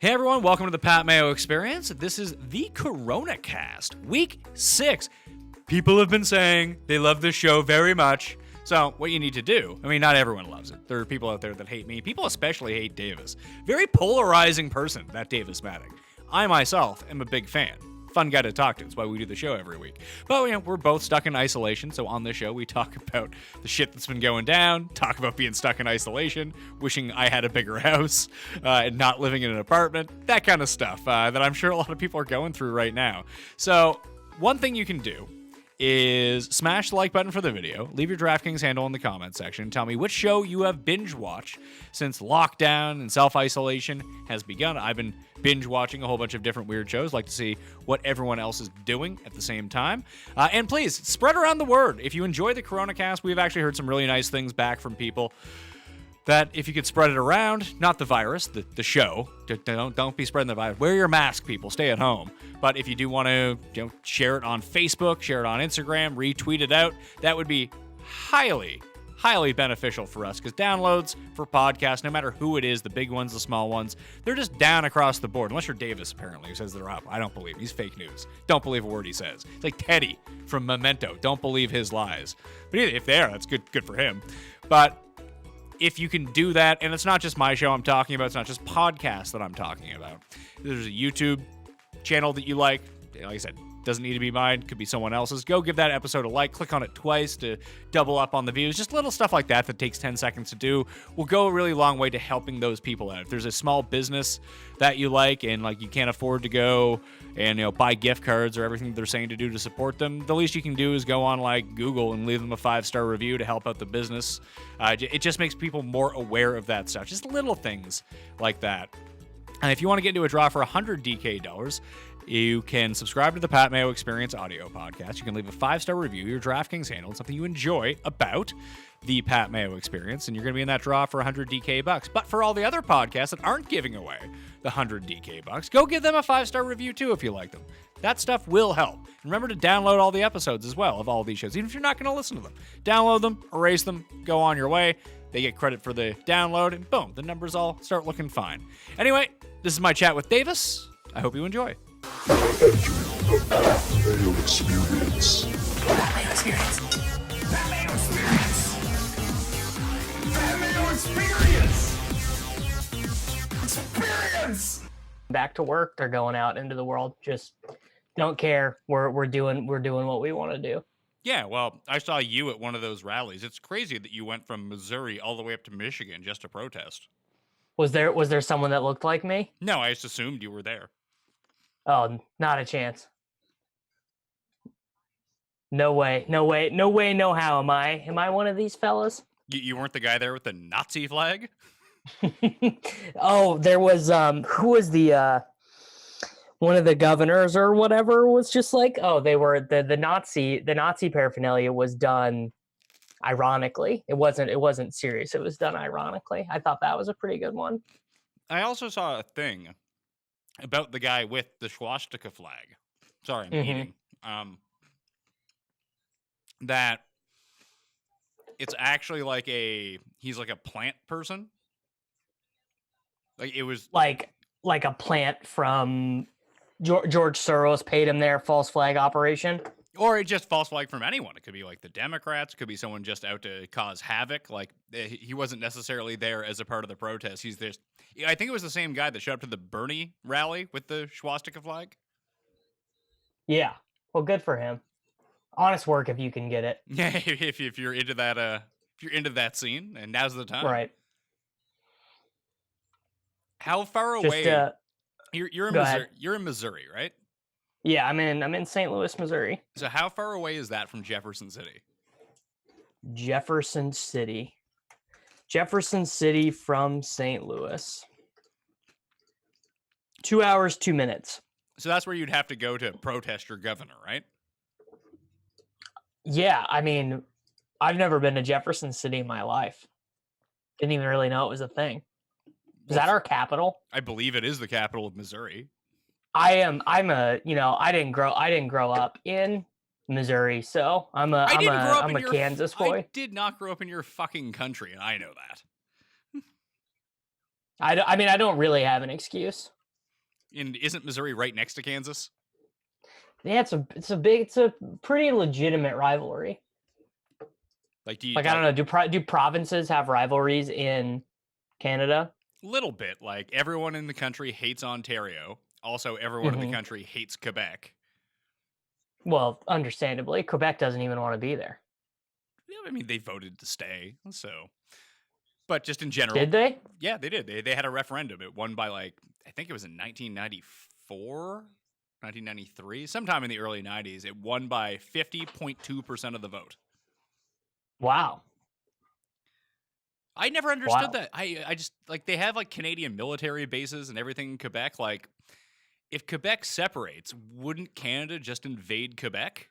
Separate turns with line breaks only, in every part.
Hey everyone, welcome to the Pat Mayo Experience. This is the Coronacast, week 6. People have been saying they love this show very much. So what you need to do, I mean, not everyone loves it. There are people out there that hate me. People especially hate Davis. Very polarizing person, that Davis Mattek. I myself am a big fan. Fun guy to talk to. That's why we do the show every week. But, we're both stuck in isolation, so on this show, we talk about the shit that's been going down, talk about being stuck in isolation, wishing I had a bigger house, and not living in an apartment, that kind of stuff that I'm sure a lot of people are going through right now. So, one thing you can do is smash the like button for the video, leave your DraftKings handle in the comments section, and tell me which show you have binge watched since lockdown and self-isolation has begun. I've been binge watching a whole bunch of different weird shows, like to see what everyone else is doing at the same time. And please, spread around the word. If you enjoy the Coronacast, we've actually heard some really nice things back from people that if you could spread it around, not the virus, the show, don't be spreading the virus. Wear your mask, people. Stay at home. But if you do want to share it on Facebook, share it on Instagram, retweet it out, that would be highly beneficial for us, because downloads for podcasts, no matter who it is, the big ones, the small ones, they're just down across the board. Unless you're Davis, apparently, who says they're up. I don't believe him. He's fake news. Don't believe a word he says. It's like Teddy from Memento. Don't believe his lies. But if they are, that's good for him. But if you can do that, and it's not just my show I'm talking about, it's not just podcasts that I'm talking about. There's a YouTube channel that you like I said, doesn't need to be mine, could be someone else's. Go give that episode a like, click on it twice to double up on the views. Just little stuff like that takes 10 seconds to do will go a really long way to helping those people out. If there's a small business that you like and you can't afford to go and buy gift cards or everything they're saying to do to support them, the least you can do is go on Google and leave them a 5-star review to help out the business. It just makes people more aware of that stuff. Just little things like that. And if you want to get into a draw for $100 DK, you can subscribe to the Pat Mayo Experience audio podcast. You can leave a 5-star review, your DraftKings handle, something you enjoy about the Pat Mayo Experience, and you're going to be in that draw for $100 DK. But for all the other podcasts that aren't giving away the $100 DK, go give them a 5-star review too if you like them. That stuff will help. And remember to download all the episodes as well of all these shows, even if you're not going to listen to them. Download them, erase them, go on your way. They get credit for the download, and boom, the numbers all start looking fine. Anyway, this is my chat with Davis. I hope you enjoy.
Mayo Experience.
Mayo Experience. Mayo Experience. Mayo Experience. Experience.
Back to work. They're going out into the world. Just don't care. We're doing what we want to do.
Yeah, well, I saw you at one of those rallies. It's crazy that you went from Missouri all the way up to Michigan just to protest.
Was there someone that looked like me?
No, I just assumed you were there.
Oh, not a chance. No way, no how. Am I one of these fellas?
You weren't the guy there with the Nazi flag?
Oh, there was who was the one of the governors or whatever was just they were the Nazi paraphernalia was done ironically. It wasn't serious. It was done ironically. I thought that was a pretty good one.
I also saw a thing about the guy with the swastika flag. Sorry, I'm eating. That it's actually he's like a plant person. It was
like a plant from George Soros paid him their false flag operation.
Or it just false flag from anyone. It could be the Democrats. It could be someone just out to cause havoc. He wasn't necessarily there as a part of the protest. He's there. I think it was the same guy that showed up to the Bernie rally with the swastika flag.
Yeah. Well, good for him. Honest work if you can get it.
Yeah, if you're into that scene, and now's the time.
Right.
How far away? You're in Missouri. You're in Missouri, right?
Yeah, I'm in St. Louis, Missouri.
So how far away is that from Jefferson City?
Jefferson City from St. Louis. 2 hours, 2 minutes.
So that's where you'd have to go to protest your governor, right?
Yeah, I mean, I've never been to Jefferson City in my life. Didn't even really know it was a thing. Is that our capital?
I believe it is the capital of Missouri.
I didn't grow up in Missouri, so I'm a Kansas boy.
I did not grow up in your fucking country, and I know that.
I don't really have an excuse.
And isn't Missouri right next to Kansas?
Yeah, it's a pretty legitimate rivalry.
Like, do you
Like, I don't know, do provinces have rivalries in Canada?
little bit like everyone in the country hates Ontario. Also, everyone in the
Mhm.
country hates Quebec.
Well, understandably, Quebec doesn't even want to be there.
Yeah, I mean, they voted to stay, so. But just in general,
Did they?
yeah, they did. They had a referendum. It won by like I think it was in 1994, 1993, sometime in the early 90s. It won by 50.2% of the vote.
Wow.
I never understood
Wow.
that. I just like they have like Canadian military bases and everything in Quebec. Like, if Quebec separates, wouldn't Canada just invade Quebec?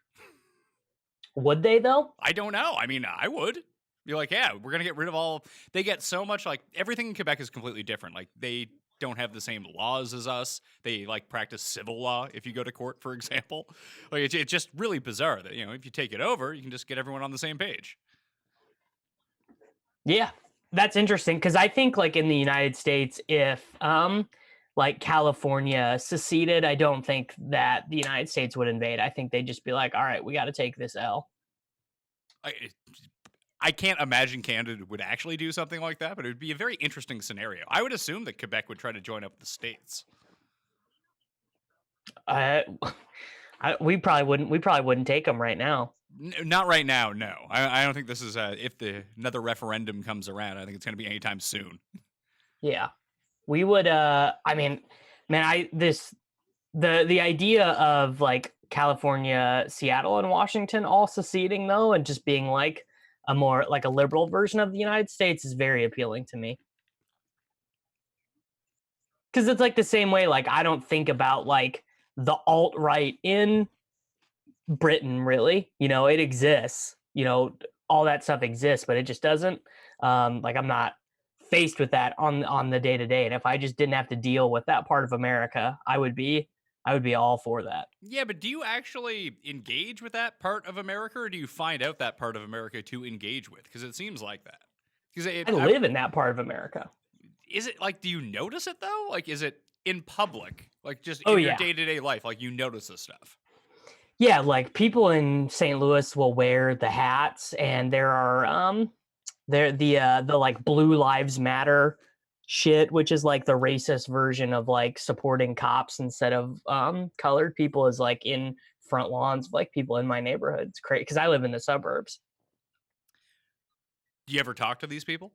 Would they though?
I don't know. I mean, I would. You're like, yeah, we're gonna get rid of all. They get so much like everything in Quebec is completely different. Like they don't have the same laws as us. They like practice civil law if you go to court, for example. Like it's just really bizarre that if you take it over, you can just get everyone on the same page.
Yeah. That's interesting because I think like in the United States, if like California seceded, I don't think that the United States would invade. I think they'd just be like, all right, we got to take this L.
I can't imagine Canada would actually do something like that, but it would be a very interesting scenario. I would assume that Quebec would try to join up with the states.
We probably wouldn't. We probably wouldn't take them right now.
Not right now, no. I don't think this is if another referendum comes around. I think it's going to be anytime soon.
Yeah, we would. I mean, man, the idea of like California, Seattle, and Washington all seceding though, and just being like a more like a liberal version of the United States is very appealing to me. Because it's like the same way. Like I don't think about like the alt right in Britain really. It exists. All that stuff exists, but it just doesn't. Like I'm not faced with that on the day to day, and if I just didn't have to deal with that part of America, I would be all for that.
Yeah, but do you actually engage with that part of America, or do you find out that part of America to engage with? Because it seems like that. Because
I live in that part of America.
Is it like, do you notice it though? Like, is it in public? Like, just
Oh,
in your
yeah.
day-to-day life, like you notice this stuff?
Yeah, like people in St. Louis will wear the hats, and there are the like Blue Lives Matter shit, which is like the racist version of like supporting cops instead of colored people, is like in front lawns of like people in my neighborhood. It's crazy because I live in the suburbs.
Do you ever talk to these people?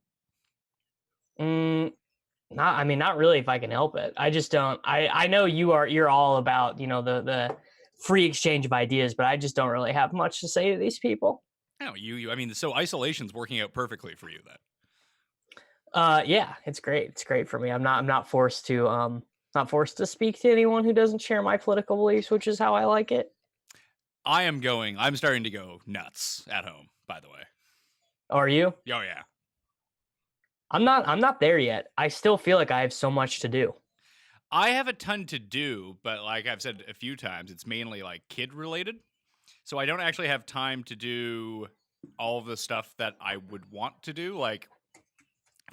Not really if I can help it. I just don't. I know you're all about the free exchange of ideas, but I just don't really have much to say to these people.
No, I mean, so isolation's working out perfectly for you then.
Yeah, it's great. It's great for me. I'm not forced to speak to anyone who doesn't share my political beliefs, which is how I like it.
I'm starting to go nuts at home, by the way.
Are you?
Oh yeah.
I'm not there yet. I still feel like I have so much to do.
I have a ton to do, but like I've said a few times, it's mainly like kid related. So I don't actually have time to do all of the stuff that I would want to do. Like,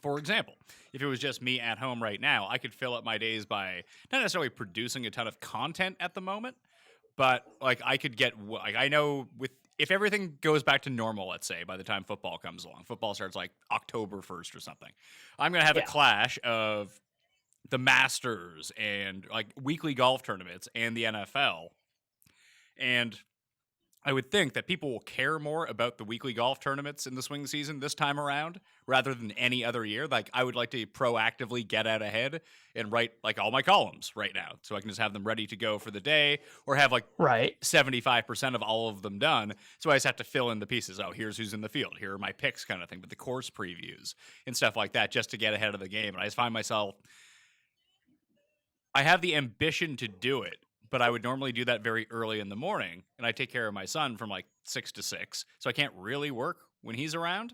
for example, if it was just me at home right now, I could fill up my days by not necessarily producing a ton of content at the moment, but like I could get, like I know if everything goes back to normal, let's say by the time football comes along, football starts like October 1st or something, I'm going to have a clash of the Masters and like weekly golf tournaments and the NFL. And I would think that people will care more about the weekly golf tournaments in the swing season this time around rather than any other year. Like I would like to proactively get out ahead and write like all my columns right now so I can just have them ready to go for the day, or have like 75% of all of them done. So I just have to fill in the pieces. Oh, here's who's in the field. Here are my picks kind of thing, but the course previews and stuff like that just to get ahead of the game. And I just find myself, I have the ambition to do it, but I would normally do that very early in the morning, and I take care of my son from like 6 to 6, so I can't really work when he's around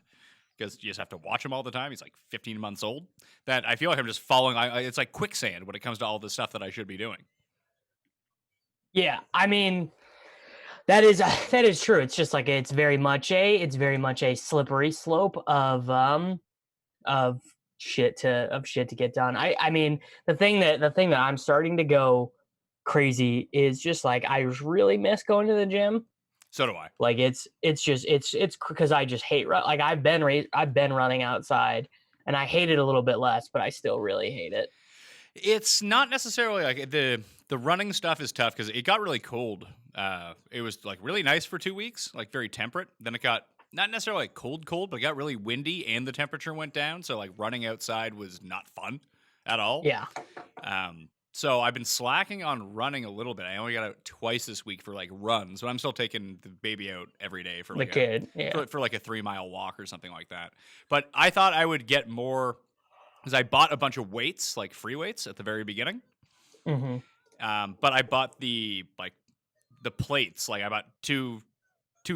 because you just have to watch him all the time. He's like 15 months old. That I feel like I'm just falling. It's like quicksand when it comes to all the stuff that I should be doing.
Yeah, I mean that is true. It's just like it's very much a slippery slope of shit to get done. I mean, the thing that I'm starting to go crazy is just like I really miss going to the gym.
So do I.
Like it's because I just hate like I've been running outside and I hate it a little bit less, but I still really hate it.
It's not necessarily like the running stuff is tough because it got really cold. It was like really nice for 2 weeks, like very temperate. Then it got not necessarily like cold, but it got really windy and the temperature went down. So like running outside was not fun at all.
Yeah.
So I've been slacking on running a little bit. I only got out twice this week for like runs, but I'm still taking the baby out every day for like for like a 3-mile walk or something like that. But I thought I would get more because I bought a bunch of weights, like free weights at the very beginning.
Mm-hmm.
But I bought the plates, like I bought two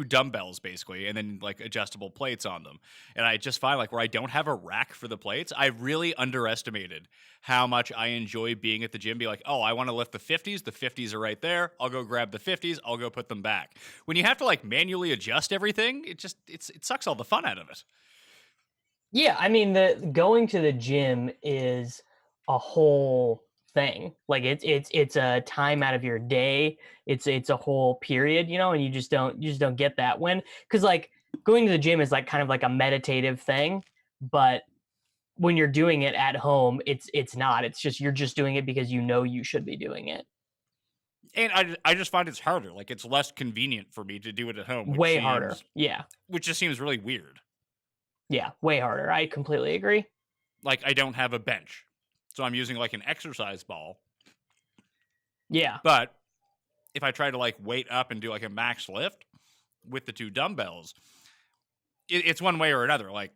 dumbbells basically, and then like adjustable plates on them. And I just find like where I don't have a rack for the plates, I really underestimated how much I enjoy being at the gym. Be like, oh, I want to lift the 50s. The 50s are right there. I'll go grab the 50s. I'll go put them back. When you have to like manually adjust everything, it sucks all the fun out of it.
Yeah, I mean, the going to the gym is a whole thing. Like it's a time out of your day. It's a whole period, and you just don't get that because like going to the gym is like kind of like a meditative thing, but when you're doing it at home, it's not. It's just you're just doing it because you should be doing it.
And I just find it's harder. Like it's less convenient for me to do it at home.
Way harder. Yeah.
Which just seems really weird.
Yeah, way harder. I completely agree.
Like I don't have a bench. So I'm using like an exercise ball.
Yeah.
But if I try to like weight up and do like a max lift with the 2 dumbbells, it's one way or another. Like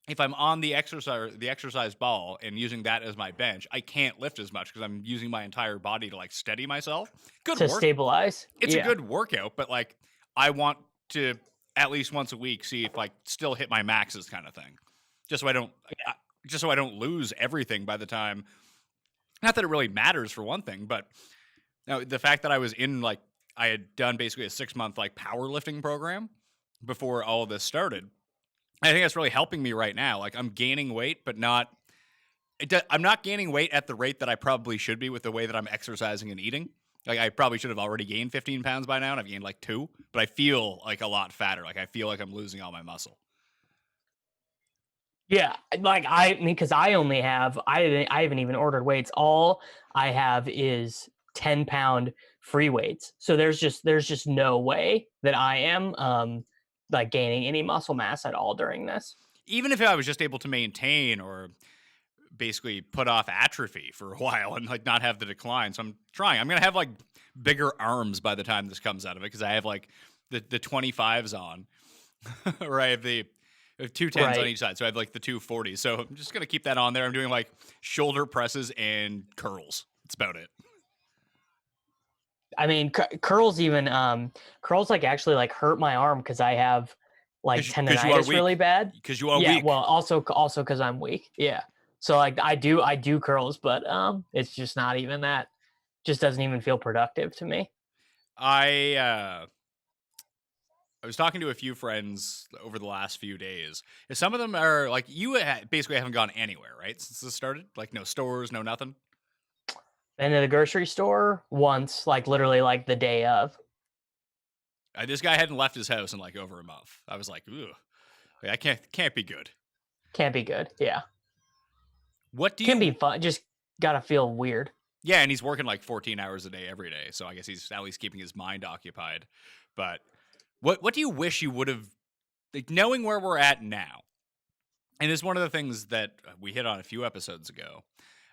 if I'm on the exercise ball and using that as my bench, I can't lift as much because I'm using my entire body to like steady myself. Good
to
work.
Stabilize.
It's a good workout, but like I want to at least once a week see if I still hit my maxes kind of thing. Just so I don't lose everything by the time. Not that it really matters for one thing, but now the fact that I was in like I had done basically a 6-month like powerlifting program before all of this started. I think that's really helping me right now. Like I'm gaining weight, but I'm not gaining weight at the rate that I probably should be with the way that I'm exercising and eating. Like I probably should have already gained 15 pounds by now, and I've gained like 2, but I feel like a lot fatter. Like I feel like I'm losing all my muscle.
Yeah, like because I haven't even ordered weights. All I have is 10-pound free weights. So there's just no way that I am like gaining any muscle mass at all during this.
Even if I was just able to maintain or basically put off atrophy for a while and like not have the decline. So I'm trying. I'm going to have like bigger arms by the time this comes out of it because I have like the 25s on. Or I have the 210s on each side. So I have like the 240s. So I'm just going to keep that on there. I'm doing like shoulder presses and curls. That's about it.
I mean, curls curls like actually like hurt my arm because I have like tendonitis really bad.
Because you are
weak.
weak.
Well, also because I'm weak. Yeah. So like I do curls, but it's just not even that. Just doesn't even feel productive to me.
I was talking to a few friends over the last few days. Some of them are like you basically haven't gone anywhere, right? Since this started, like no stores, no nothing.
Been to the grocery store once, like literally like the day of.
This guy hadn't left his house in like over a month. I was like, ooh, that can't be good.
Can't be good. Yeah.
Can
be fun. Just gotta feel weird.
Yeah, and he's working like 14 hours a day every day, so I guess he's at least keeping his mind occupied. But what do you wish you would have, like, knowing where we're at now? And this is one of the things that we hit on a few episodes ago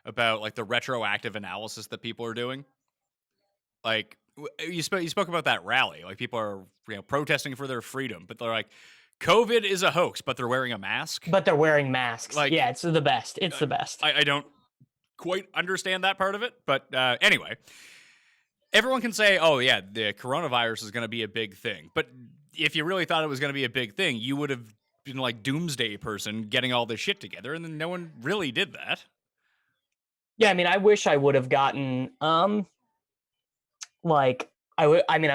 about like the retroactive analysis that people are doing. Like you spoke about that rally, like people are protesting for their freedom, but they're like, COVID is a hoax, but they're wearing a mask.
But they're wearing masks.
Like,
yeah, it's the best. It's the best.
I don't quite understand that part of it, but anyway, everyone can say, oh yeah, the coronavirus is going to be a big thing. But if you really thought it was going to be a big thing, you would have been like doomsday person getting all this shit together, and then no one really did that.
Yeah, I mean, I wish I would have gotten like I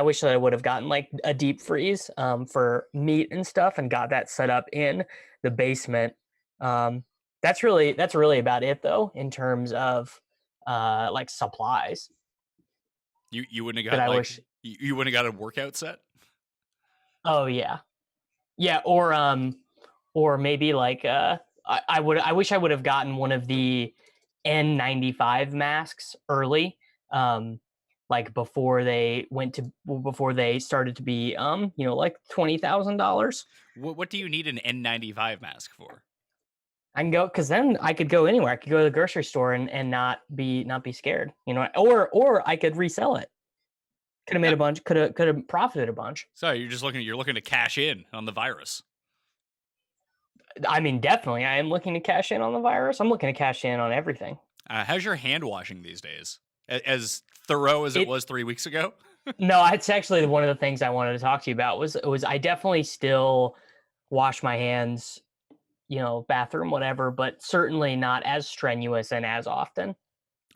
wish that I would have gotten like a deep freeze for meat and stuff and got that set up in the basement. That's really about it though, in terms of like supplies.
You wouldn't have
That
got
I
like
wish.
you wouldn't have got a workout set.
Oh yeah, yeah, or maybe like I wish I would have gotten one of the N95 masks early, like before they started to be like $20,000.
What do you need an N95 mask for?
I can go because then I could go anywhere. I could go to the grocery store and not be scared, or I could resell it. Could have made a bunch. Could have profited a bunch.
So you're looking to cash in on the virus.
I mean, definitely, I am looking to cash in on the virus. I'm looking to cash in on everything.
How's your hand washing these days? As thorough as it
It-
was 3 weeks ago?
No, it's actually one of the things I wanted to talk to you about. Was I definitely still wash my hands, bathroom, whatever, but certainly not as strenuous and as often.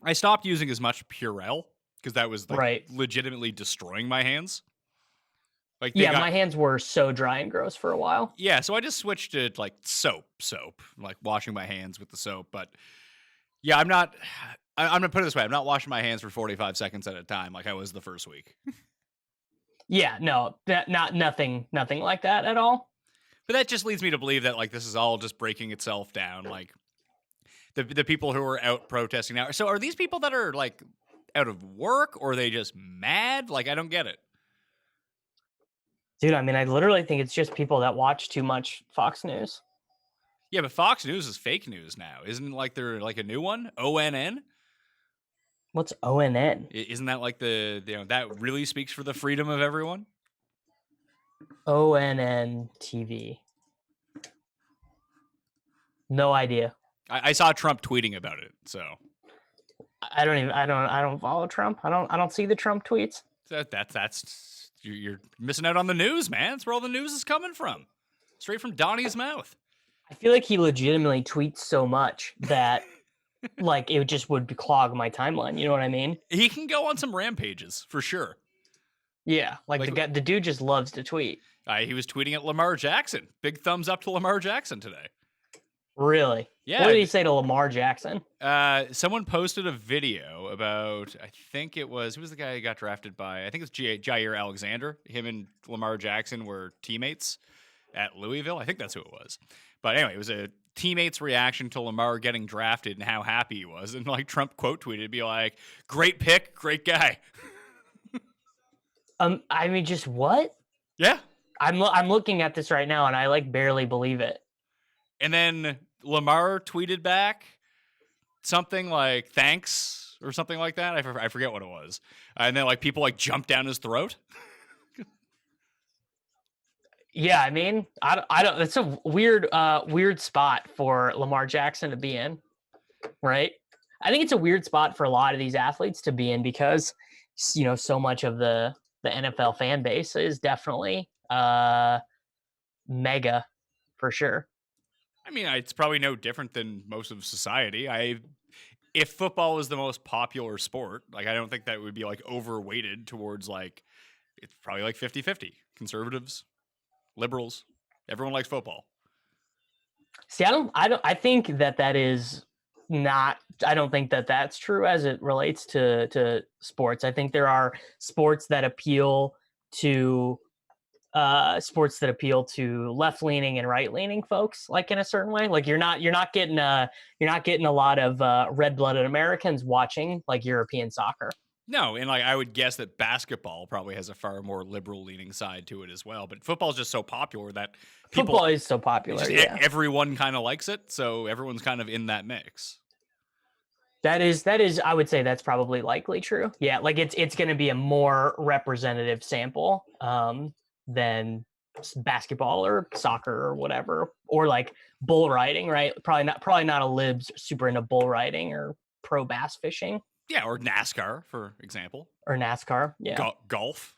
I stopped using as much Purell because that was like
Right.
legitimately destroying my hands. Like
Yeah, my hands were so dry and gross for a while.
yeah, so I just switched to like soap, like washing my hands with the soap. But yeah, I'm gonna put it this way: I'm not washing my hands for 45 seconds at a time like I was the first week.
Yeah, no, nothing like that at all.
But that just leads me to believe that like this is all just breaking itself down. Like the people who are out protesting now. So are these people that are like out of work, or are they just mad? Like I don't get it.
Dude, I mean, I literally think it's just people that watch too much Fox News.
Yeah, but Fox News is fake news now. Isn't like there like a new one? ONN?
What's ONN?
Isn't that like that really speaks for the freedom of everyone?
ONN TV. No idea.
I saw Trump tweeting about it, so
I don't follow Trump. I don't see the Trump tweets.
that's you're missing out on the news, man. That's where all the news is coming from, straight from Donnie's mouth.
I feel like he legitimately tweets so much that like it just would clog my timeline. You know what I mean?
He can go on some rampages for sure.
Yeah, like
Like-
the dude just loves to tweet.
He was tweeting at Lamar Jackson. Big thumbs up to Lamar Jackson today.
Really?
Yeah.
What did he say to Lamar Jackson?
Someone posted a video about, I think it was, who was the guy who got drafted by? I think it was Jair Alexander. Him and Lamar Jackson were teammates at Louisville. I think that's who it was. But anyway, it was a teammate's reaction to Lamar getting drafted and how happy he was. And like Trump quote tweeted, be like, "Great pick, great guy."
I mean, just what?
Yeah.
I'm looking at this right now and I like barely believe it.
And then Lamar tweeted back something like "thanks" or something like that. I forget what it was. And then like people like jumped down his throat.
Yeah, I mean, I don't. It's a weird spot for Lamar Jackson to be in, right? I think it's a weird spot for a lot of these athletes to be in because so much of the NFL fan base is definitely mega for sure.
I mean, it's probably no different than most of society. If football was the most popular sport, like I don't think that would be like overweighted towards like it's probably like 50-50. Conservatives, liberals, everyone likes football.
See, I think that is not. I don't think that that's true as it relates to sports. I think there are sports that appeal to left-leaning and right-leaning folks, like in a certain way. Like you're not getting a lot of red-blooded Americans watching like European soccer.
No, and like I would guess that basketball probably has a far more liberal-leaning side to it as well. But football is just so popular that
Football is so popular. Yeah,
everyone kind of likes it, so everyone's kind of in that mix.
that is. I would say that's probably likely true. Yeah, like it's going to be a more representative sample than basketball or soccer or whatever, or like bull riding, right? Probably not a libs super into bull riding or pro bass fishing.
Yeah, or NASCAR, for example.
Or NASCAR, yeah.
Golf.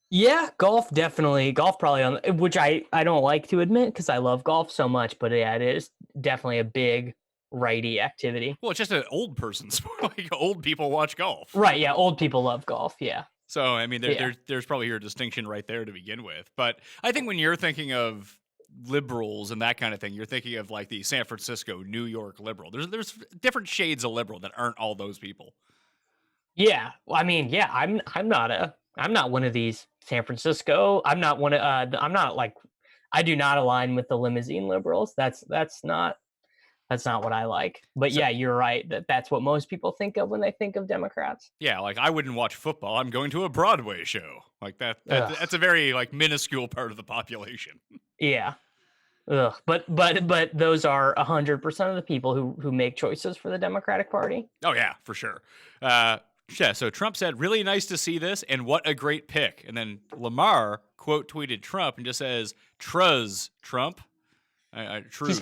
Yeah, golf definitely. Golf probably on, which I don't like to admit because I love golf so much, but yeah, it is definitely a big righty activity.
Well, it's just an old person sport. Like old people watch golf.
Right, yeah, old people love golf, yeah.
So, I mean, there's probably your distinction right there to begin with. But I think when you're thinking of liberals and that kind of thing, you're thinking of like the San Francisco, New York liberal. There's different shades of liberal that aren't all those people.
Yeah. Well, I mean, yeah, I'm not one of these San Francisco. I'm not one of I'm not like I do not align with the limousine liberals. That's not what I like. But
So-
yeah, you're right that's what most people think of when they think of Democrats.
Yeah, like I wouldn't watch football. I'm going to a Broadway show. Like
Ugh.
that's a very like minuscule part of the population.
Yeah. Ugh. But those are 100% of the people who make choices for the Democratic Party.
Oh yeah, for sure. Yeah, so Trump said, really nice to see this, and what a great pick. And then Lamar quote tweeted Trump and just says, "Truz, Trump."
He's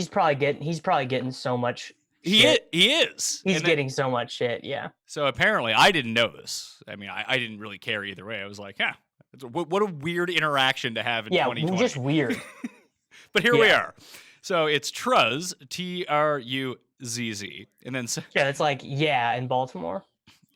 probably getting so much
He
shit.
is.
He's
And then-
getting so much shit. Yeah.
So apparently, I didn't know this. I mean, I didn't really care either way. I was like, yeah, what a weird interaction to have in
Yeah.
2020.
Just weird.
But here we
Yeah.
are. So it's Truz, Truzz, and then
Yeah. It's like, yeah, in Baltimore.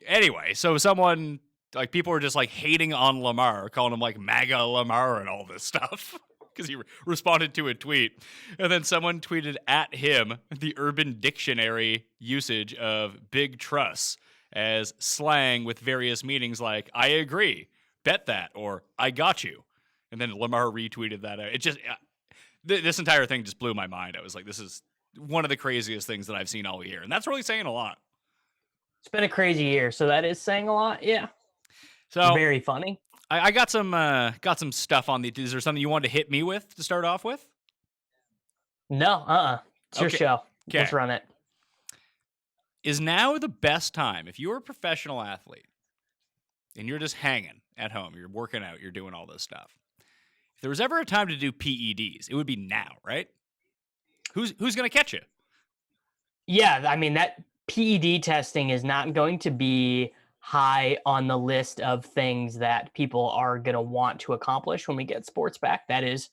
anyway, so someone like people were just like hating on Lamar, calling him like MAGA Lamar and all this stuff because he responded to a tweet. And then someone tweeted at him the Urban Dictionary usage of big truss as slang with various meanings like I agree, bet that, or I got you. And then Lamar retweeted that. It just this entire thing just blew my mind. I was like, this is one of the craziest things that I've seen all year. And that's really saying a lot.
It's been a crazy year, so that is saying a lot. Yeah.
So
Very funny.
I got some stuff on the. Is there something you wanted to hit me with to start off with?
No, it's your
Okay.
show.
Okay.
Let's run it.
Is now the best time if you're a professional athlete and you're just hanging at home, you're working out, you're doing all this stuff. If there was ever a time to do PEDs, it would be now, right? Who's gonna catch you?
Yeah, I mean that PED testing is not going to be high on the list of things that people are going to want to accomplish when we get sports back. That is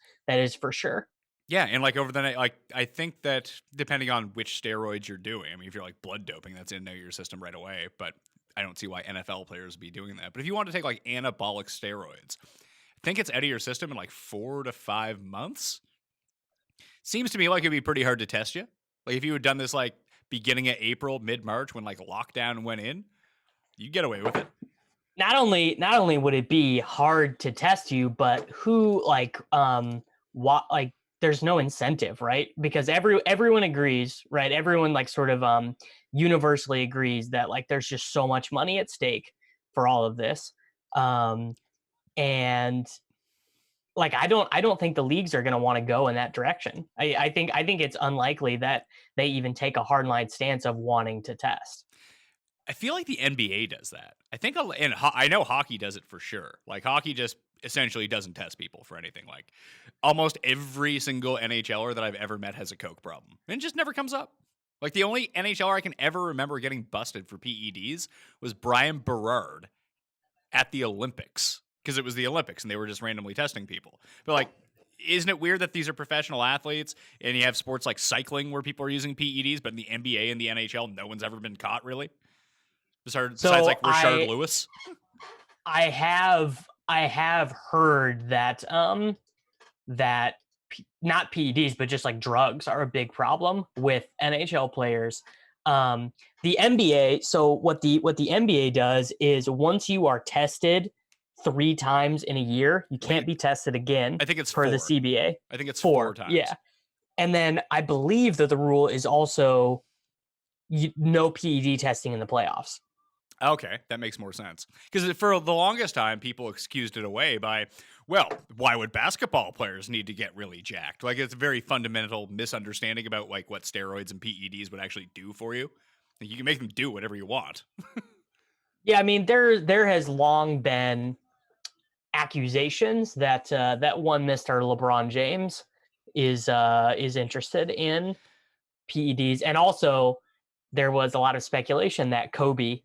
for sure.
Yeah, and like over the night, like I think that depending on which steroids you're doing, I mean, if you're like blood doping, that's into your system right away. But I don't see why NFL players would be doing that. But if you want to take like anabolic steroids, I think it's out of your system in like 4 to 5 months. Seems to me like it'd be pretty hard to test you. Like if you had done this like beginning of April, mid-March, when like lockdown went in, you'd get away with it.
Not only would it be hard to test you, but who what like there's no incentive, right? Because everyone agrees, right? Everyone like sort of universally agrees that like there's just so much money at stake for all of this. And like I don't think the leagues are going to want to go in that direction. I think it's unlikely that they even take a hardline stance of wanting to test.
I feel like the NBA does that. I think, and I know hockey does it for sure. Like hockey just essentially doesn't test people for anything. Like almost every single NHLer that I've ever met has a coke problem, and it just never comes up. Like the only NHLer I can ever remember getting busted for PEDs was Brian Berard at the Olympics, because it was the Olympics and they were just randomly testing people. But like, isn't it weird that these are professional athletes and you have sports like cycling where people are using PEDs, but in the NBA and the NHL, no one's ever been caught really? Besides like Rashard Lewis.
I have heard that not PEDs but just like drugs are a big problem with NHL players. The NBA, so what the NBA does is once you are tested 3 times in a year, you can't be tested again.
I think it's
for
4.
the CBA.
I think it's 4 times.
Yeah. And then I believe that the rule is also no PED testing in the playoffs.
Okay, that makes more sense. Because for the longest time, people excused it away by, well, why would basketball players need to get really jacked? Like, it's a very fundamental misunderstanding about like what steroids and PEDs would actually do for you. Like, you can make them do whatever you want.
Yeah, I mean, there has long been accusations that that one Mr. LeBron James is interested in PEDs, and also there was a lot of speculation that Kobe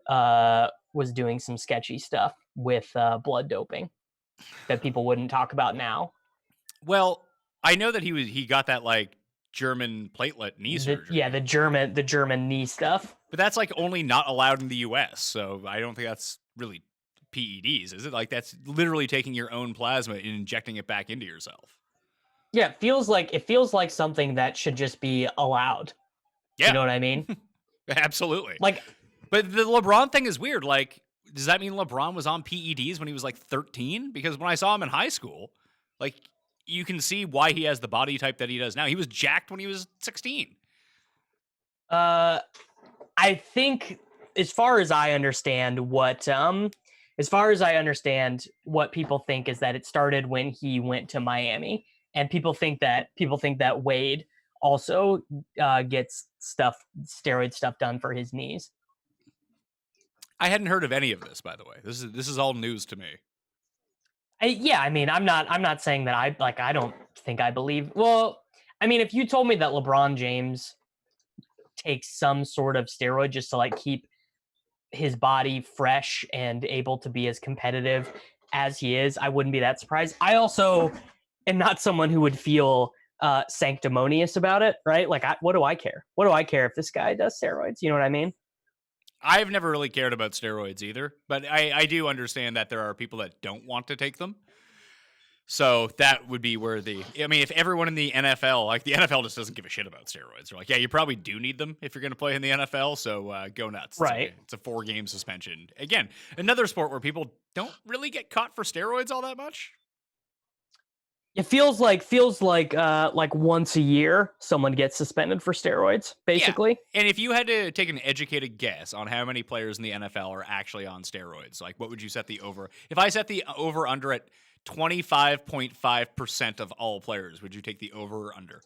was doing some sketchy stuff with blood doping that people wouldn't talk about now.
Well, I know that he got that like German platelet knee surgery.
Yeah, the German knee stuff.
But that's like only not allowed in the US, so I don't think that's really PEDs, is it? Like that's literally taking your own plasma and injecting it back into yourself.
Yeah, it feels like something that should just be allowed.
Yeah.
You know what I mean?
Absolutely.
Like,
but the LeBron thing is weird. Like, does that mean LeBron was on PEDs when he was like 13? Because when I saw him in high school, like, you can see why he has the body type that he does now. He was jacked when he was 16.
I think as far as I understand what people think is that it started when he went to Miami, and people think that Wade also gets steroid stuff done for his knees.
I hadn't heard of any of this, by the way. This is all news to me.
I mean, I'm not saying that I don't think I believe. Well, I mean, if you told me that LeBron James takes some sort of steroid just to like keep his body fresh and able to be as competitive as he is, I wouldn't be that surprised. I also am not someone who would feel sanctimonious about it, right? Like, what do I care? What do I care if this guy does steroids? You know what I mean?
I've never really cared about steroids either, but I do understand that there are people that don't want to take them. So that would be where if everyone in the NFL, like the NFL just doesn't give a shit about steroids. They're like, yeah, you probably do need them if you're going to play in the NFL, so go nuts.
Right.
It's a 4-game suspension. Again, another sport where people don't really get caught for steroids all that much.
It feels like once a year someone gets suspended for steroids, basically.
Yeah. And if you had to take an educated guess on how many players in the NFL are actually on steroids, like what would you set the over? If I set the over under at 25.5% of all players, would you take the over or under?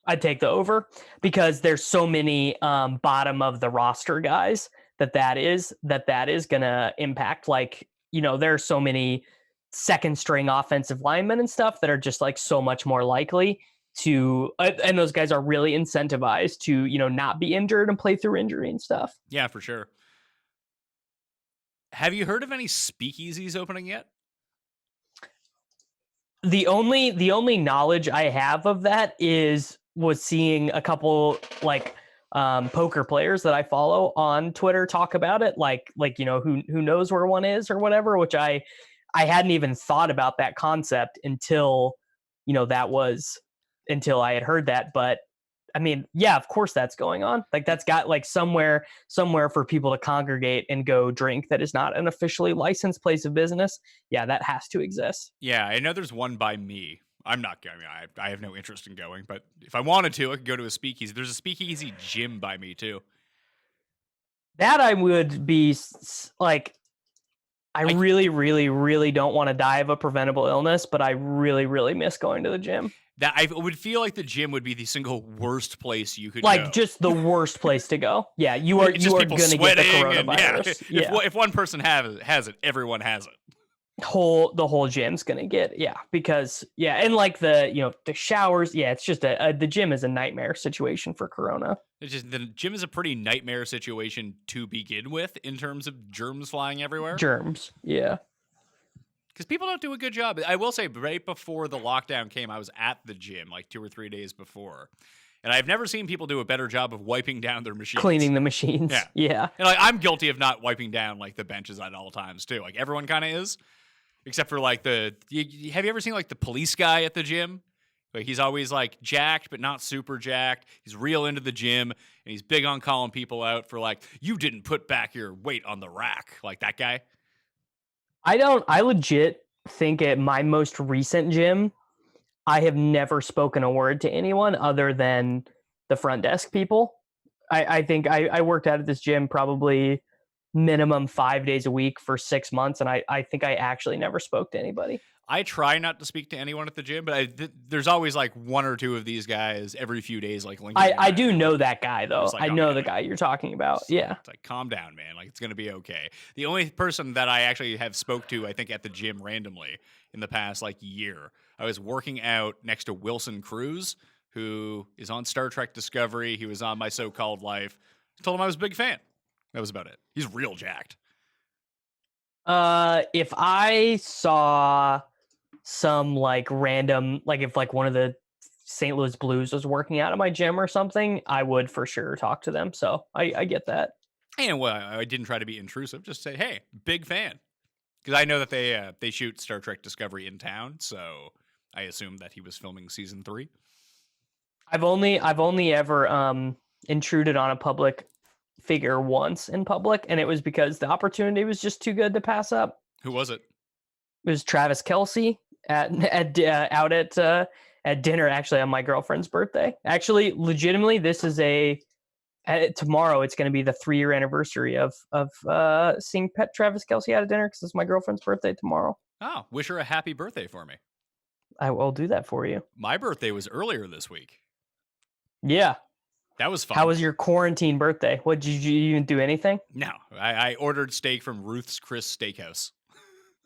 I'd take the over because there's so many bottom of the roster guys that is going to impact. Like, there are so many second string offensive linemen and stuff that are just like so much more likely to, and those guys are really incentivized to, not be injured and play through injury and stuff.
Yeah, for sure. Have you heard of any speakeasies opening yet?
The only knowledge I have of that was seeing a couple like poker players that I follow on Twitter talk about it, like who knows where one is or whatever, which I hadn't even thought about that concept until I had heard that. But I mean, yeah, of course that's going on. Like, that's got like somewhere for people to congregate and go drink that is not an officially licensed place of business. Yeah, that has to exist.
Yeah, I know there's one by me. I'm not going. I have no interest in going, but if I wanted to, I could go to a speakeasy. There's a speakeasy gym by me too.
That I would be like, I really, really, really don't want to die of a preventable illness, but I really, really miss going to the gym.
That I would feel like the gym would be the single worst place you could go.
Like, just the worst place to go. Yeah, you are going to get the coronavirus.
If one person has it, everyone has it.
The whole gym's going to get, because and like the showers, it's just the gym is a nightmare situation for corona.
It's just the gym is a pretty nightmare situation to begin with in terms of germs flying everywhere.
Germs, yeah.
Because people don't do a good job. I will say, right before the lockdown came, I was at the gym like 2 or 3 days before. And I've never seen people do a better job of wiping down their machines.
Cleaning the machines. Yeah.
And like, I'm guilty of not wiping down like the benches at all times too. Like, everyone kind of is. Except for like have you ever seen like the police guy at the gym? Like, he's always like jacked, but not super jacked. He's real into the gym, and he's big on calling people out for like, you didn't put back your weight on the rack. Like that guy.
I legit think at my most recent gym, I have never spoken a word to anyone other than the front desk people. I think I worked out at this gym probably minimum 5 days a week for 6 months, and I think I actually never spoke to anybody.
I try not to speak to anyone at the gym, but there's always like one or two of these guys every few days. Like,
I do know that guy though.
Like,
I know the guy you're talking about. Yeah,
it's like, calm down, man. Like, it's gonna be okay. The only person that I actually have spoke to, I think, at the gym randomly in the past like year, I was working out next to Wilson Cruz, who is on Star Trek Discovery. He was on My So-Called Life. I told him I was a big fan. That was about it. He's real jacked.
If I saw some like random, like if like one of the St. Louis Blues was working out at my gym or something, I would for sure talk to them. So I get that.
And well, I didn't try to be intrusive. Just say, hey, big fan. Because I know that they shoot Star Trek Discovery in town. So I assumed that he was filming season 3.
I've only ever intruded on a public figure once in public, and it was because the opportunity was just too good to pass up.
Who was it?
It was Travis Kelce out at dinner, actually, on my girlfriend's birthday. Actually, legitimately, this is tomorrow. It's going to be the 3-year anniversary of seeing Travis Kelce at a dinner, because it's my girlfriend's birthday tomorrow.
Oh, wish her a happy birthday for me.
I will do that for you.
My birthday was earlier this week.
Yeah.
That was fun.
How was your quarantine birthday? What, did you even do anything?
No, I ordered steak from Ruth's Chris Steakhouse.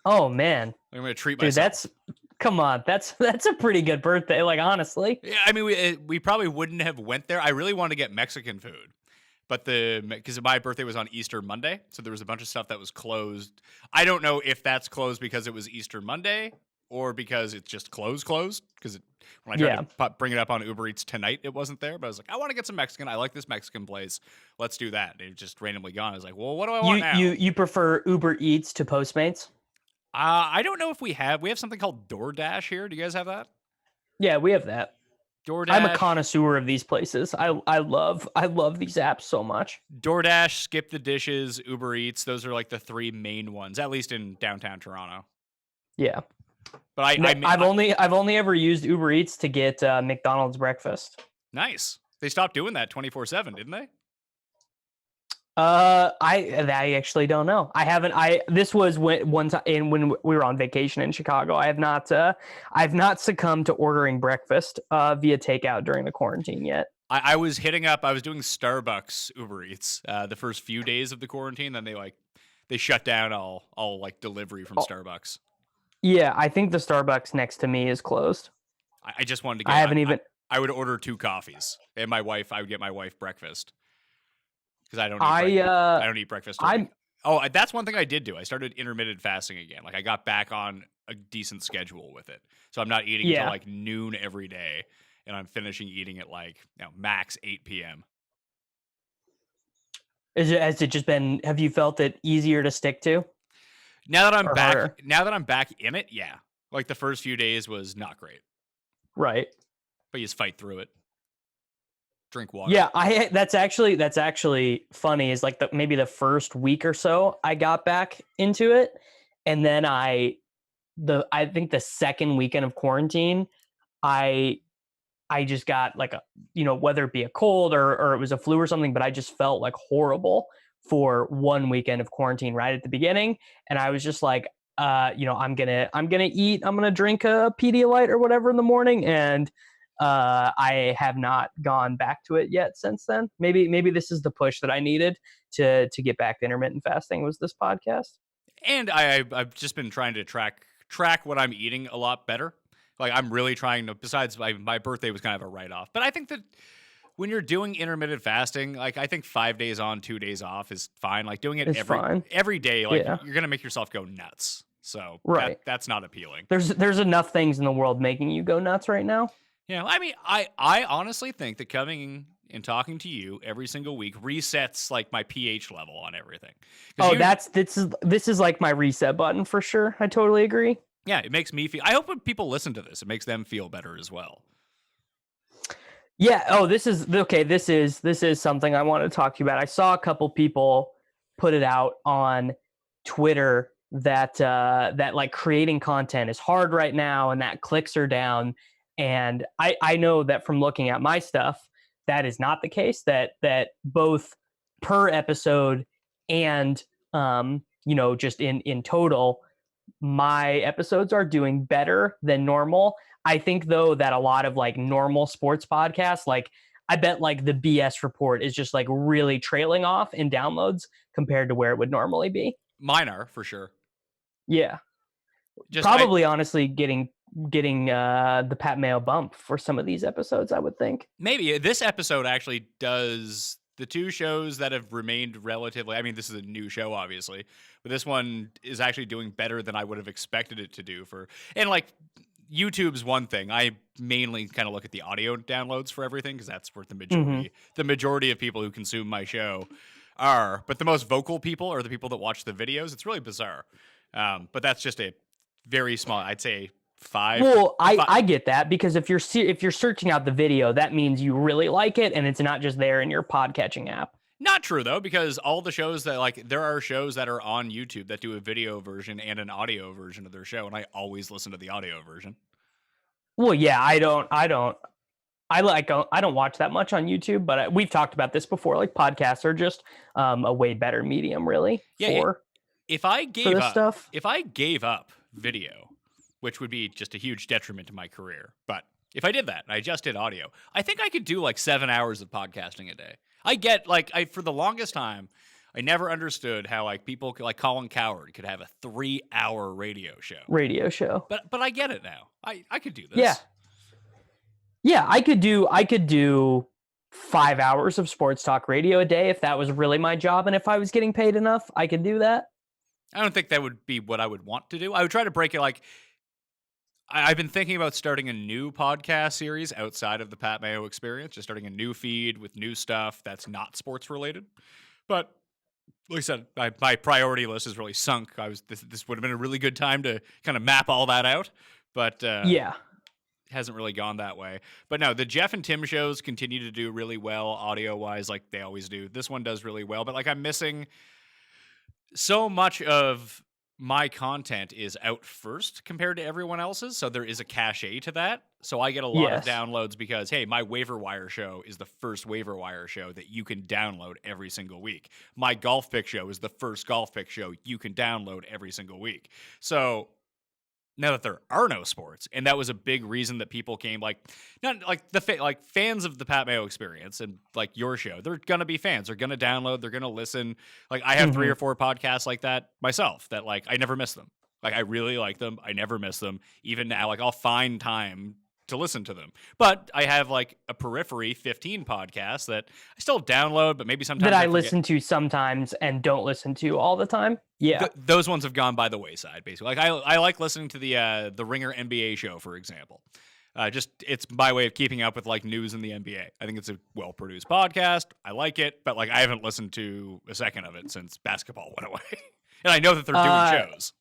Oh man,
I'm gonna treat
dude,
myself.
come on, that's a pretty good birthday. Like, honestly,
Yeah, I mean, we probably wouldn't have went there. I really wanted to get Mexican food, but because my birthday was on Easter Monday, so there was a bunch of stuff that was closed. I don't know if that's closed because it was Easter Monday or because it's just closed. Because when I tried to bring it up on Uber Eats tonight, it wasn't there. But I was like, I want to get some Mexican. I like this Mexican place. Let's do that. And it just randomly gone. I was like, well, what do I want now?
You prefer Uber Eats to Postmates?
I don't know if we have something called DoorDash here. Do you guys have that?
Yeah, we have that.
DoorDash.
I'm a connoisseur of these places. I love these apps so much.
DoorDash, Skip the Dishes, Uber Eats. Those are like the 3 main ones, at least in downtown Toronto.
Yeah,
but
I've only ever used Uber Eats to get McDonald's breakfast.
Nice. They stopped doing that 24/7, didn't they?
I actually don't know. I haven't. This was when we were on vacation in Chicago. I've not succumbed to ordering breakfast via takeout during the quarantine yet.
I was doing Starbucks Uber Eats the first few days of the quarantine. Then they shut down all like delivery from Starbucks.
Yeah, I think the Starbucks next to me is closed.
I just wanted to get. I would order 2 coffees, and I would get my wife breakfast. Because I don't eat breakfast. That's one thing I did do. I started intermittent fasting again. Like, I got back on a decent schedule with it. So I'm not eating until like noon every day, and I'm finishing eating at like max 8 p.m.
Has it just been? Have you felt it easier to stick to?
Now that I'm back in it, yeah. Like, the first few days was not great.
Right.
But you just fight through it. Drink water.
Yeah, that's actually funny. Is like maybe the first week or so I got back into it, and then I think the second weekend of quarantine, I just got like whether it be a cold or it was a flu or something, but I just felt like horrible for one weekend of quarantine right at the beginning, and I was just like, I'm gonna drink a Pedialyte or whatever in the morning, and I have not gone back to it yet since then. Maybe this is the push that I needed to get back to intermittent fasting, was this podcast.
And I've just been trying to track what I'm eating a lot better. Like, I'm really trying to, besides my birthday was kind of a write-off. But I think that when you're doing intermittent fasting, like, I think 5 days on, 2 days off is fine. Like, doing it every day, like, you're going to make yourself go nuts. So that's not appealing.
There's enough things in the world making you go nuts right now.
Yeah, I mean, I honestly think that coming and talking to you every single week resets like my pH level on everything.
Oh, this is like my reset button for sure. I totally agree.
Yeah, it makes me feel. I hope when people listen to this, it makes them feel better as well.
Yeah. Oh, this is okay. This is something I want to talk to you about. I saw a couple people put it out on Twitter that like creating content is hard right now, and that clicks are down. And I know that from looking at my stuff, that is not the case, that both per episode and, just in total, my episodes are doing better than normal. I think, though, that a lot of like normal sports podcasts, like I bet like the BS report is just like really trailing off in downloads compared to where it would normally be.
Mine are, for sure.
Yeah. Probably honestly getting the Pat Mayo bump for some of these episodes, I would think.
Maybe this episode actually does. The 2 shows that have remained relatively, I mean, this is a new show, obviously, but this one is actually doing better than I would have expected it to do and like, YouTube's one thing. I mainly kind of look at the audio downloads for everything, because that's where the majority of people who consume my show are, but the most vocal people are the people that watch the videos. It's really bizarre. But that's just a very small, I'd say five.
Well, I get that, because if you're searching out the video, that means you really like it, and it's not just there in your podcatching app.
Not true though, because all the shows that like there are shows that are on YouTube that do a video version and an audio version of their show, and I always listen to the audio version.
Well, yeah, I don't watch that much on YouTube, but we've talked about this before. Like, podcasts are just a way better medium, really.
If I gave
this
up,
stuff.
if I gave up video, which would be just a huge detriment to my career, but if I did that and I just did audio, I think I could do like 7 hours of podcasting a day. I get like for the longest time, I never understood how like people like Colin Cowherd could have a 3-hour radio show. But I get it now. I could do this.
Yeah, I could do 5 hours of sports talk radio a day if that was really my job, and if I was getting paid enough, I could do that.
I don't think that would be what I would want to do. I would try to break it. Like, I've been thinking about starting a new podcast series outside of the Pat Mayo Experience, just starting a new feed with new stuff that's not sports related. But like I said, my priority list is really sunk. This would have been a really good time to kind of map all that out, but hasn't really gone that way. But no, the Jeff and Tim shows continue to do really well audio wise, like they always do. This one does really well, but like I'm missing so much of my content is out first compared to everyone else's, so there is a cachet to that. So I get a lot of downloads because, hey, my waiver wire show is the first waiver wire show that you can download every single week. My golf pick show is the first golf pick show you can download every single week. So now that there are no sports, and that was a big reason that people came, like, not like like fans of the Pat Mayo Experience and like your show, they're gonna be fans. They're gonna download. They're gonna listen. Like I have 3 or 4 podcasts like that myself that like I never miss them. Like I really like them. I never miss them. Even now, like I'll find time to listen to them. But I have like a periphery 15 podcasts that I still download, but maybe sometimes
that I listen to sometimes and don't listen to all the time. Yeah.
Those ones have gone by the wayside, basically. Like I like listening to the Ringer NBA show, for example. Just it's my way of keeping up with like news in the NBA. I think it's a well-produced podcast. I like it, but like I haven't listened to a second of it since basketball went away. And I know that they're doing shows.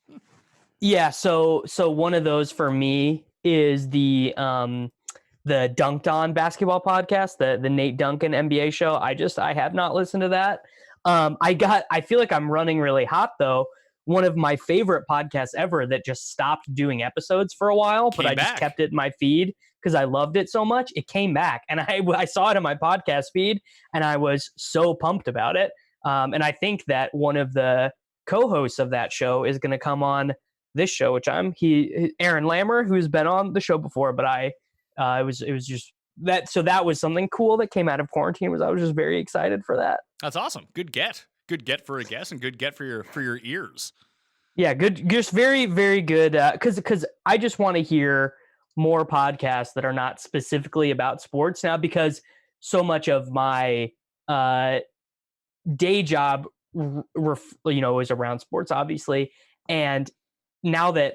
Yeah, so one of those for me is the Dunked On basketball podcast, the Nate Duncan NBA show. I have not listened to that. I feel like I'm running really hot though. One of my favorite podcasts ever that just stopped doing episodes for a while, but I just kept it in my feed because I loved it so much. It came back, and I saw it in my podcast feed, and I was so pumped about it. And I think that one of the co-hosts of that show is going to come on this show, which Aaron Lammer, who's been on the show before, but it was just that. So that was something cool that came out of quarantine. I was just very excited for that.
That's awesome. Good get for a guest, and good get for your ears.
Yeah, good. Just very, very good. Because I just want to hear more podcasts that are not specifically about sports now, because so much of my day job, is around sports, obviously, and now that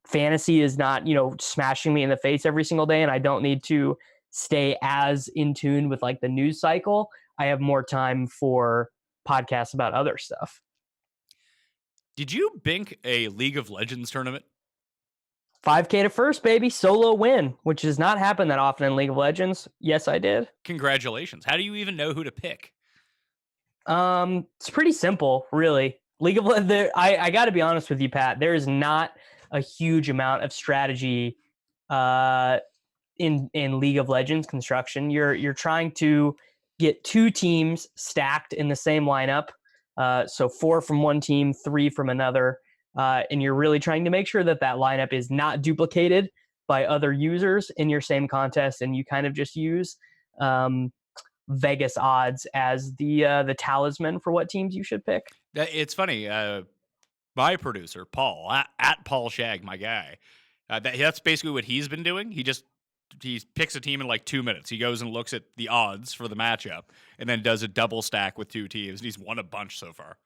fantasy is not, smashing me in the face every single day, and I don't need to stay as in tune with like the news cycle, I have more time for podcasts about other stuff.
Did you bink a League of Legends tournament?
5K to first, baby. Solo win, which does not happen that often in League of Legends. Yes, I did.
Congratulations. How do you even know who to pick?
It's pretty simple, really. League of Legends, I got to be honest with you, Pat. There is not a huge amount of strategy in League of Legends construction. You're trying to get 2 teams stacked in the same lineup. So 4 from one team, 3 from another. And you're really trying to make sure that lineup is not duplicated by other users in your same contest. And you kind of just use Vegas odds as the talisman for what teams you should pick.
It's funny. My producer, Paul, at Paul Shag, my guy, that's basically what he's been doing. He picks a team in like 2 minutes. He goes and looks at the odds for the matchup and then does a double stack with 2 teams. And he's won a bunch so far.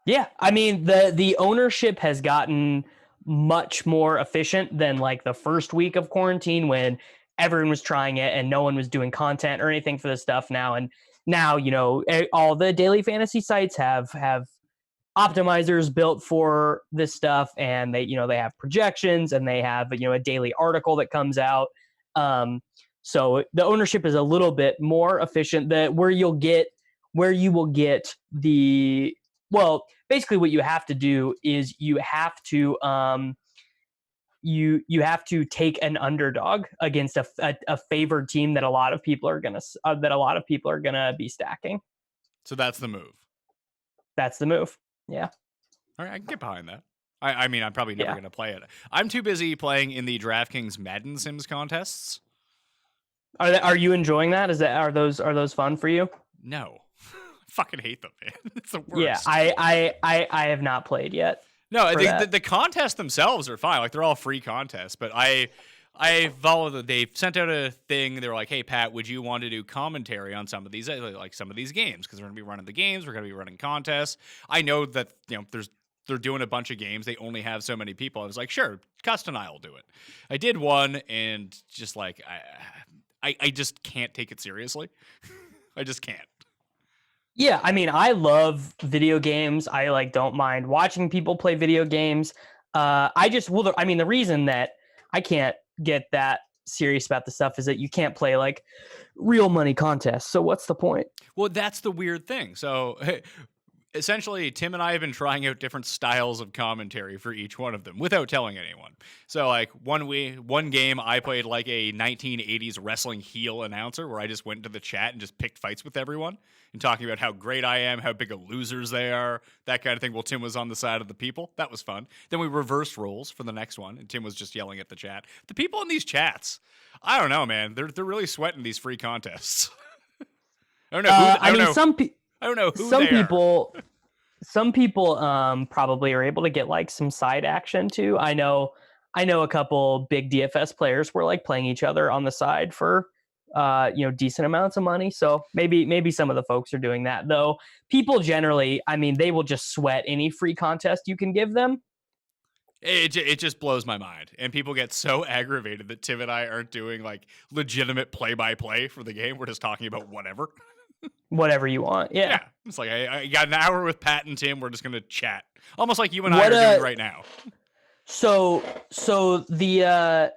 Yeah, I mean, the ownership has gotten much more efficient than like the first week of quarantine when everyone was trying it and no one was doing content or anything for this stuff now. And now, all the daily fantasy sites have optimizers built for this stuff, and they have projections, and they have a daily article that comes out. So the ownership is a little bit more efficient. Where you will get the basically what you have to do is you have to take an underdog against a favored team that a lot of people are gonna be stacking.
So that's the move.
That's the move. Yeah.
All right, I can get behind that. I mean, I'm probably never going to play it. I'm too busy playing in the DraftKings Madden Sims contests.
Are you enjoying that? Are those fun for you?
No. I fucking hate them, man. It's the worst.
Yeah, I have not played yet.
No, the contests themselves are fine. Like, they're all free contests, but I follow they sent out a thing. They were like, "Hey, Pat, would you want to do commentary on some of these games? Because we're going to be running the games. We're going to be running contests." I know that they're doing a bunch of games. They only have so many people. I was like, "Sure, Cust and I will do it." I did one, and just like I just can't take it seriously. I just can't.
Yeah, I mean, I love video games. I don't mind watching people play video games. The reason that I can't get that serious about the stuff is that you can't play like real money contests. So what's the point?
Well, that's the weird thing. So essentially, Tim and I have been trying out different styles of commentary for each one of them without telling anyone. So like one game I played like a 1980s wrestling heel announcer where I just went into the chat and just picked fights with everyone and talking about how great I am, how big of losers they are, that kind of thing. Well, Tim was on the side of the people. That was fun. Then we reversed roles for the next one, and Tim was just yelling at the chat. The people in these chats, I don't know, man. They're really sweating these free contests. I don't know. I don't know who
some people probably are able to get like some side action too. I know a couple big DFS players were like playing each other on the side for decent amounts of money. So maybe some of the folks are doing that, though. People generally, I mean, they will just sweat any free contest you can give them.
It just blows my mind. And people get so aggravated that Tim and I aren't doing like legitimate play-by-play for the game. We're just talking about whatever.
Whatever you want. Yeah.
It's like I got an hour with Pat and Tim. We're just going to chat. Almost like you and I are doing right now.
So the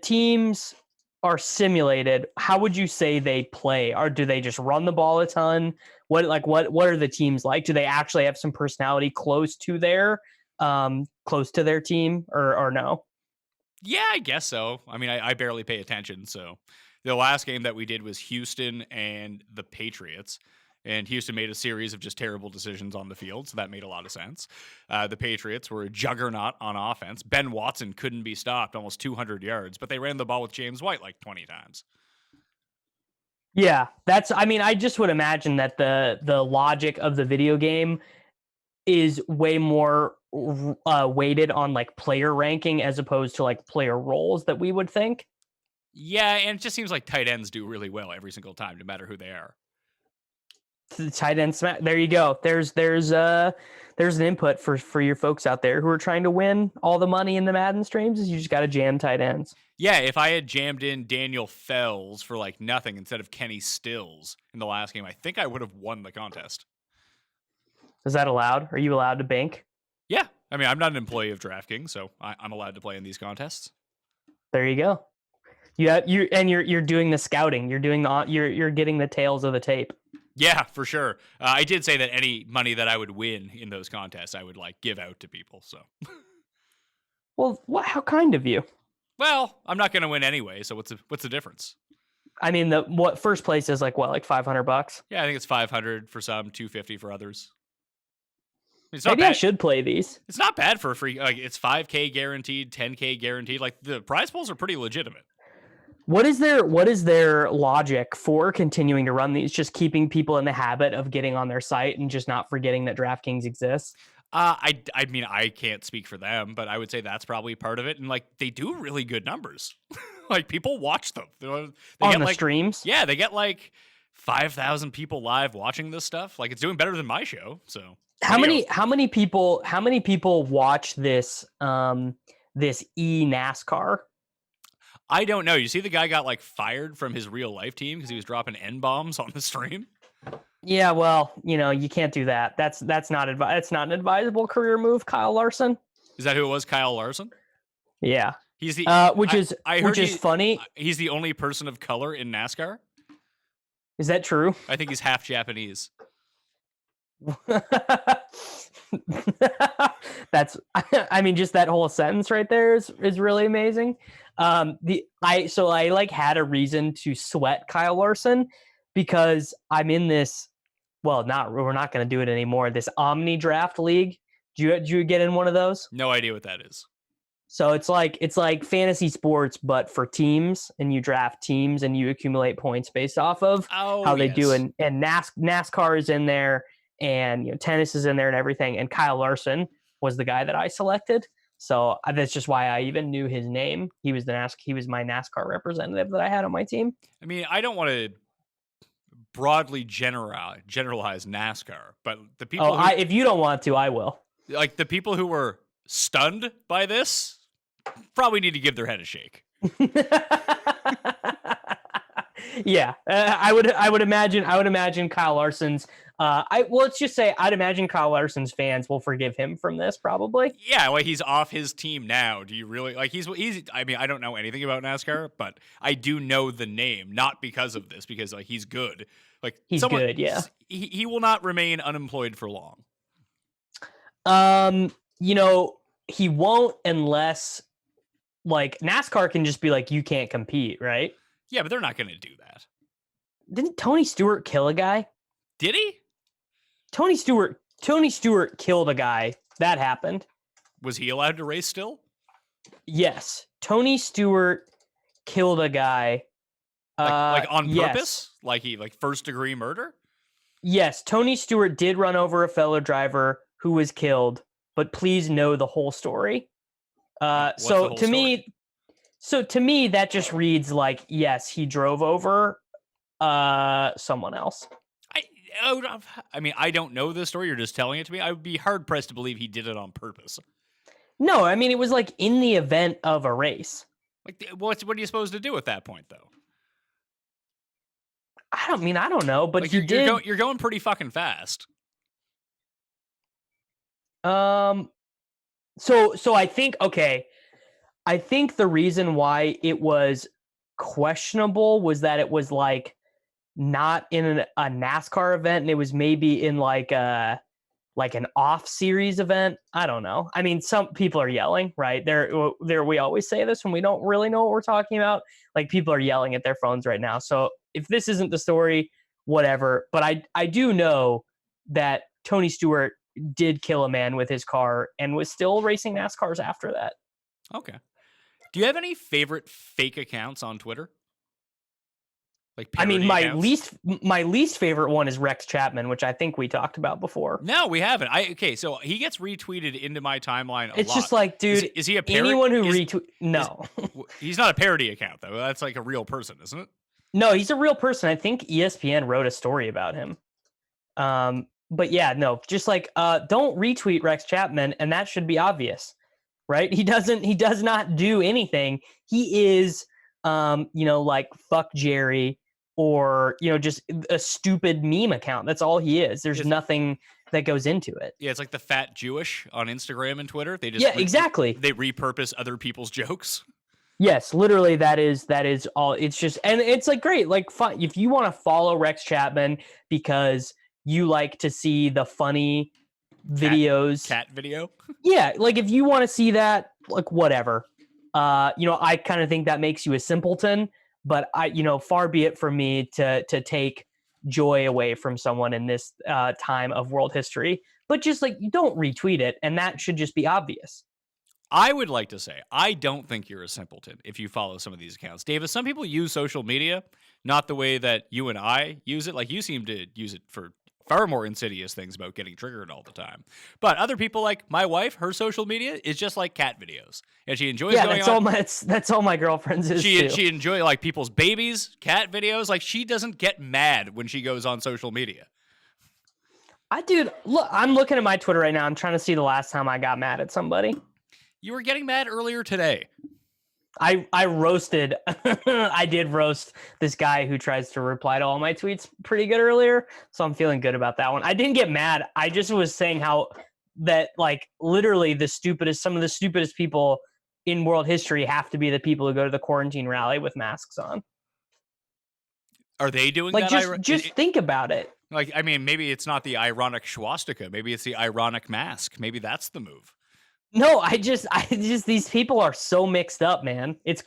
teams are simulated. How would you say they play? Or do they just run the ball a ton? What are the teams like? Do they actually have some personality close to their team or no?
Yeah, I guess so. I mean, I barely pay attention. So the last game that we did was Houston and the Patriots. And Houston made a series of just terrible decisions on the field, so that made a lot of sense. The Patriots were a juggernaut on offense. Ben Watson couldn't be stopped, almost 200 yards, but they ran the ball with James White like 20 times.
Yeah, I just would imagine that the logic of the video game is way more weighted on like player ranking as opposed to like player roles that we would think.
Yeah, and it just seems like tight ends do really well every single time, no matter who they are.
The tight end smack. There you go. There's an input for your folks out there who are trying to win all the money in the Madden streams. Is you just got to jam tight ends.
Yeah, if I had jammed in Daniel Fells for like nothing instead of Kenny Stills in the last game, I think I would have won the contest.
Is that allowed? Are you allowed to bank?
Yeah, I mean, I'm not an employee of DraftKings, so I'm allowed to play in these contests.
There you go. You're doing the scouting. You're getting the tails of the tape.
Yeah, for sure. I did say that any money that I would win in those contests, I would like give out to people. So,
well, how kind of you?
Well, I'm not going to win anyway. So what's the difference?
I mean, first place is like $500?
Yeah, I think it's 500 for some, 250 for others.
Maybe I should play these.
It's not bad for a free. Like it's 5K guaranteed, 10K guaranteed. Like the prize pools are pretty legitimate.
What is their logic for continuing to run these? Just keeping people in the habit of getting on their site and just not forgetting that DraftKings exists?
I mean, I can't speak for them, but I would say that's probably part of it. And like, they do really good numbers. Like people watch them. They
on
get,
the
like,
streams?
Yeah, they get like 5,000 people live watching this stuff. Like it's doing better than my show. So
how many people watch this NASCAR?
I don't know. You see the guy got like fired from his real life team because he was dropping N-bombs on the stream?
Yeah, well, you can't do that. That's not that's not an advisable career move, Kyle Larson.
Is that who it was? Kyle Larson?
Yeah.
He's the
Which
I heard
is funny.
He's the only person of color in NASCAR.
Is that true?
I think he's half Japanese.
That's I mean, just that whole sentence right there is really amazing. I like had a reason to sweat Kyle Larson because I'm in this, well, we're not going to do it anymore, this Omni Draft League. Did you get in one of those?
No idea what that is.
So it's like fantasy sports, but for teams, and you draft teams and you accumulate points based off of how they do. And NASCAR is in there, and tennis is in there and everything. And Kyle Larson was the guy that I selected. So that's just why I even knew his name. He was my NASCAR representative that I had on my team.
I mean, I don't want to broadly generalize NASCAR, but the people
if you don't want to, I will.
Like the people who were stunned by this probably need to give their head a shake.
Yeah, I would imagine Kyle Larson's. Let's just say I'd imagine Kyle Larson's fans will forgive him from this probably.
Yeah, like he's off his team now. Do you really like he's? I mean, I don't know anything about NASCAR, but I do know the name, not because of this, because like he's good. Like
he's good, yeah.
He will not remain unemployed for long.
He won't unless like NASCAR can just be like, you can't compete, right?
Yeah, but they're not going to do that.
Didn't Tony Stewart kill a guy?
Did he?
Tony Stewart killed a guy. That happened.
Was he allowed to race still?
Yes. Tony Stewart killed a guy.
Like on purpose?
Yes.
Like first degree murder?
Yes. Tony Stewart did run over a fellow driver who was killed, but please know the whole story. So to me, that just reads like, yes, he drove over someone else.
I mean, I don't know this story. You're just telling it to me. I would be hard pressed to believe he did it on purpose.
No, I mean, it was like in the event of a race.
Like, what are you supposed to do at that point, though?
I don't know, but
like you're going pretty fucking fast.
So I think, okay, I think the reason why it was questionable was that it was like not in a NASCAR event, and it was maybe in like an off series event. I don't know. I mean, some people are yelling, right? We always say this when we don't really know what we're talking about. Like people are yelling at their phones right now. So if this isn't the story, whatever. But I do know that Tony Stewart did kill a man with his car and was still racing NASCARs after that.
Okay. Do you have any favorite fake accounts on Twitter? Like,
I mean, my
accounts?
least favorite one is Rex Chapman, which I think we talked about before.
No, we haven't. So he gets retweeted into my timeline a lot.
It's just like, dude,
is he a parody?
Anyone who retweet? No.
He's not a parody account, though. That's like a real person, isn't it?
No, he's a real person. I think ESPN wrote a story about him. But yeah, no, just like, don't retweet Rex Chapman, and that should be obvious, right? He does not do anything. He is, like fuck Jerry, or, just a stupid meme account. That's all he is. There's nothing that goes into it.
Yeah, it's like the fat Jewish on Instagram and Twitter. They just
exactly.
They repurpose other people's jokes.
Yes, literally that is all. It's just, and it's like great, like fun. If you want to follow Rex Chapman because you like to see the funny videos,
cat video.
Yeah, like if you want to see that, like whatever. I kind of think that makes you a simpleton, but far be it from me to take joy away from someone in this time of world history. But just like, you don't retweet it, and that should just be obvious.
I would like to say, I don't think you're a simpleton if you follow some of these accounts. Davis, some people use social media not the way that you and I use it. Like, you seem to use it for far more insidious things about getting triggered all the time. But other people, like my wife, her social media is just like cat videos. And she enjoys going on.
That's all my girlfriend's is too.
She enjoys like people's babies, cat videos. Like, she doesn't get mad when she goes on social media.
Look, I'm looking at my Twitter right now. I'm trying to see the last time I got mad at somebody.
You were getting mad earlier today.
I roasted I did roast this guy who tries to reply to all my tweets pretty good earlier, so I'm feeling good about that one. I didn't get mad. I just was saying how that like literally some of the stupidest people in world history have to be the people who go to the quarantine rally with masks on.
Are they doing
Like
that?
just think about it.
Like, I mean, maybe it's not the ironic swastika. Maybe it's the ironic mask. Maybe that's the move.
No, I just these people are so mixed up, man. It's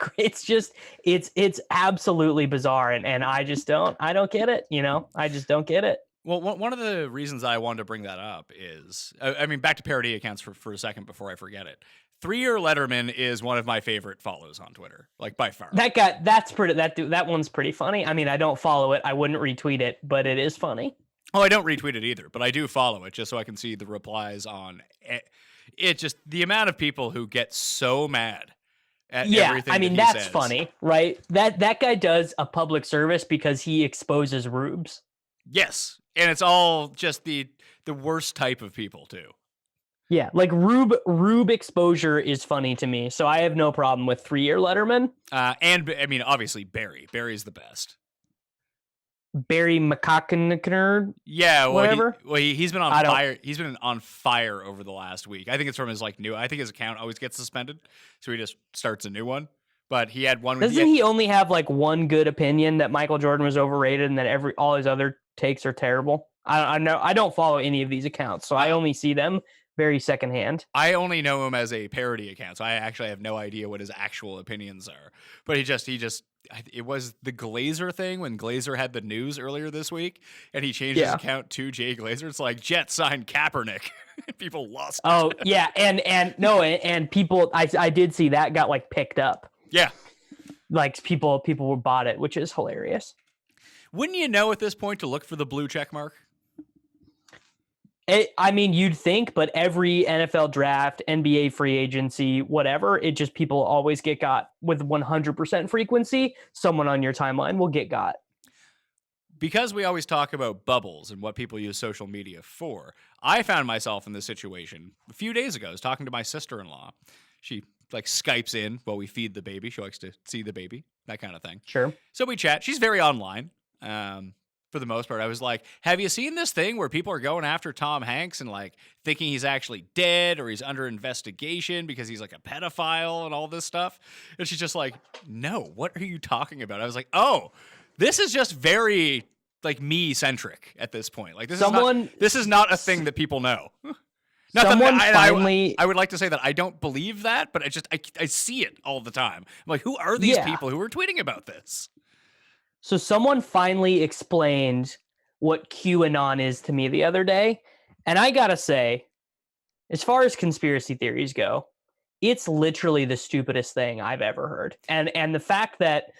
absolutely bizarre, and I don't get it. I just don't get it.
Well, one of the reasons I wanted to bring that up is, I mean, back to parody accounts for a second before I forget it. 3-Year Letterman is one of my favorite follows on Twitter, like by far.
That one's pretty funny. I mean, I don't follow it. I wouldn't retweet it, but it is funny.
Oh, I don't retweet it either, but I do follow it just so I can see the replies on it. It just, the amount of people who get so mad at everything.
I mean,
that he
that's
says.
funny, right? That guy does a public service because he exposes rubes.
Yes, and it's all just the worst type of people too.
Yeah, like rube exposure is funny to me, so I have no problem with 3-Year Letterman.
And I mean, obviously Barry's the best.
Barry McCockner.
Yeah,
whatever.
He's been on fire. He's been on fire over the last week. I think it's from his I think his account always gets suspended, so he just starts a new one. But he had one.
Doesn't he only have like one good opinion that Michael Jordan was overrated and that all his other takes are terrible? I know. I don't follow any of these accounts, so I only see them very secondhand.
I only know him as a parody account, so I actually have no idea what his actual opinions are. But it was the Glazer thing when Glazer had the news earlier this week, and he changed his account to Jay Glazer. It's like Jets signed Kaepernick. People lost.
Oh yeah, and people, I did see that got like picked up.
Yeah,
like people bought it, which is hilarious.
Wouldn't you know at this point to look for the blue check mark?
I mean, you'd think, but every NFL draft, NBA free agency, whatever, it just people always get got with 100% frequency. Someone on your timeline will get got.
Because we always talk about bubbles and what people use social media for, I found myself in this situation a few days ago. I was talking to my sister-in-law. She Skypes in while we feed the baby. She likes to see the baby, that kind of thing.
Sure.
So we chat. She's very online. For the most part, I was like, have you seen this thing where people are going after Tom Hanks and thinking he's actually dead or he's under investigation because he's like a pedophile and all this stuff? And she's just like, no, what are you talking about? I was like, oh, this is just very me centric at this point. This is not a thing that people know. I would like to say that I don't believe that, but I see it all the time. I'm like, who are these people who are tweeting about this?
So someone finally explained what QAnon is to me the other day. And I gotta say, as far as conspiracy theories go, it's literally the stupidest thing I've ever heard. And the fact that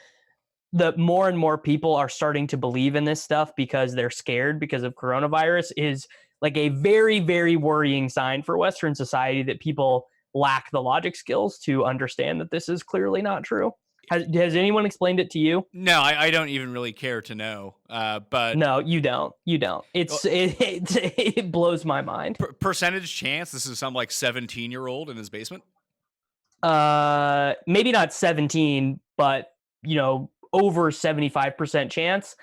the more and more people are starting to believe in this stuff because they're scared because of coronavirus is like a very, very worrying sign for Western society that people lack the logic skills to understand that this is clearly not true. Has anyone explained it to you?
No, I don't even really care to know. But
no, you don't. It blows my mind.
Percentage chance this is some 17-year-old in his basement?
Maybe not 17, but over 75% chance.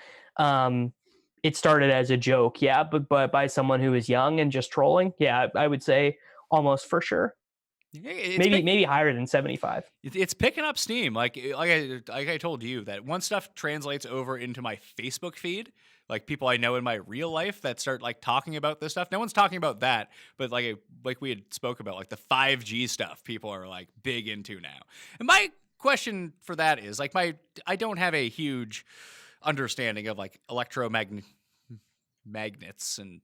It started as a joke, yeah, but by someone who is young and just trolling. Yeah, I would say almost for sure. Maybe higher than 75.
It's picking up steam. Like I told you that once stuff translates over into my Facebook feed, people I know in my real life that start talking about this stuff. No one's talking about that, but like we had spoke about the 5G stuff, people are big into now. And my question for that is I don't have a huge understanding of electromagnets and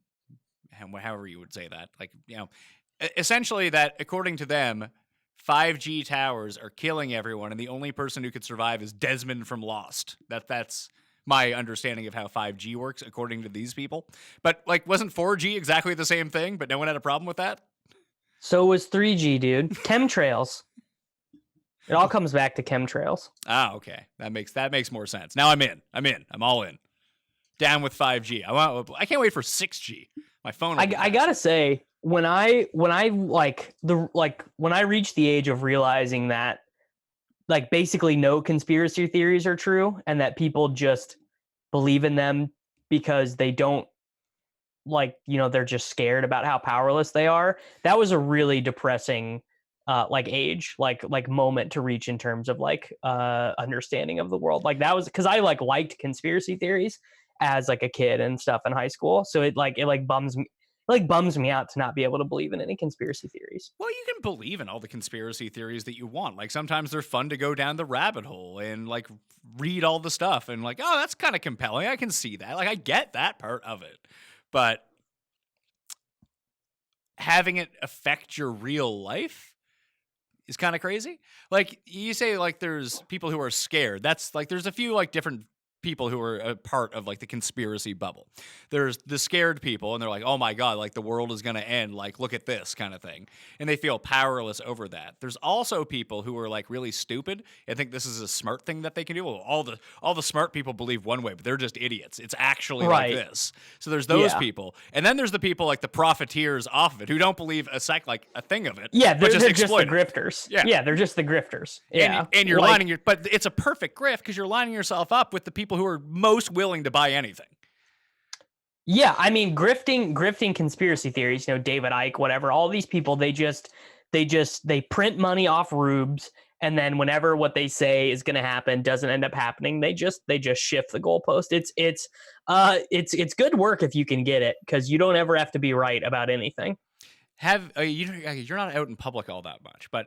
however you would say that. Essentially that, according to them, 5G towers are killing everyone, and the only person who could survive is Desmond from Lost. That's my understanding of how 5G works, according to these people. But, wasn't 4G exactly the same thing, but no one had a problem with that?
So was 3G, dude. Chemtrails. It all comes back to chemtrails.
Ah, okay. That makes more sense. Now I'm in. I'm all in. Down with 5G. I can't wait for 6G. My phone.
I gotta say, when I reached the age of realizing that like basically no conspiracy theories are true, and that people just believe in them because they don't, like, they're just scared about how powerless they are. That was a really depressing like age, like moment to reach in terms of like understanding of the world. Like that was because I like liked conspiracy theories as like a kid and stuff in high school. So it bums me out to not be able to believe in any conspiracy theories.
Well, you can believe in all the conspiracy theories that you want. Like sometimes they're fun to go down the rabbit hole and like read all the stuff and like, oh, that's kind of compelling. I can see that. Like I get that part of it. But having it affect your real life is kind of crazy. Like you say, like there's people who are scared. That's like there's a few like different people who are a part of like the conspiracy bubble. There's the scared people and they're like, oh my God, like the world is going to end. Like, look at this kind of thing. And they feel powerless over that. There's also people who are like really stupid and think this is a smart thing that they can do. Well, all the smart people believe one way, but they're just idiots. It's actually like this. So there's those people. And then there's the people like the profiteers off of it who don't believe a thing of it.
Yeah, they're just the
exploit it.
grifters.
Yeah,
they're just the grifters. Yeah.
And you're lining but it's a perfect grift because you're lining yourself up with the people who are most willing to buy anything.
Yeah, I mean, grifting conspiracy theories, David Icke, whatever, all these people, they print money off rubes, and then whenever what they say is going to happen doesn't end up happening, they just shift the goalpost. It's good work if you can get it, because you don't ever have to be right about anything.
You're not out in public all that much, but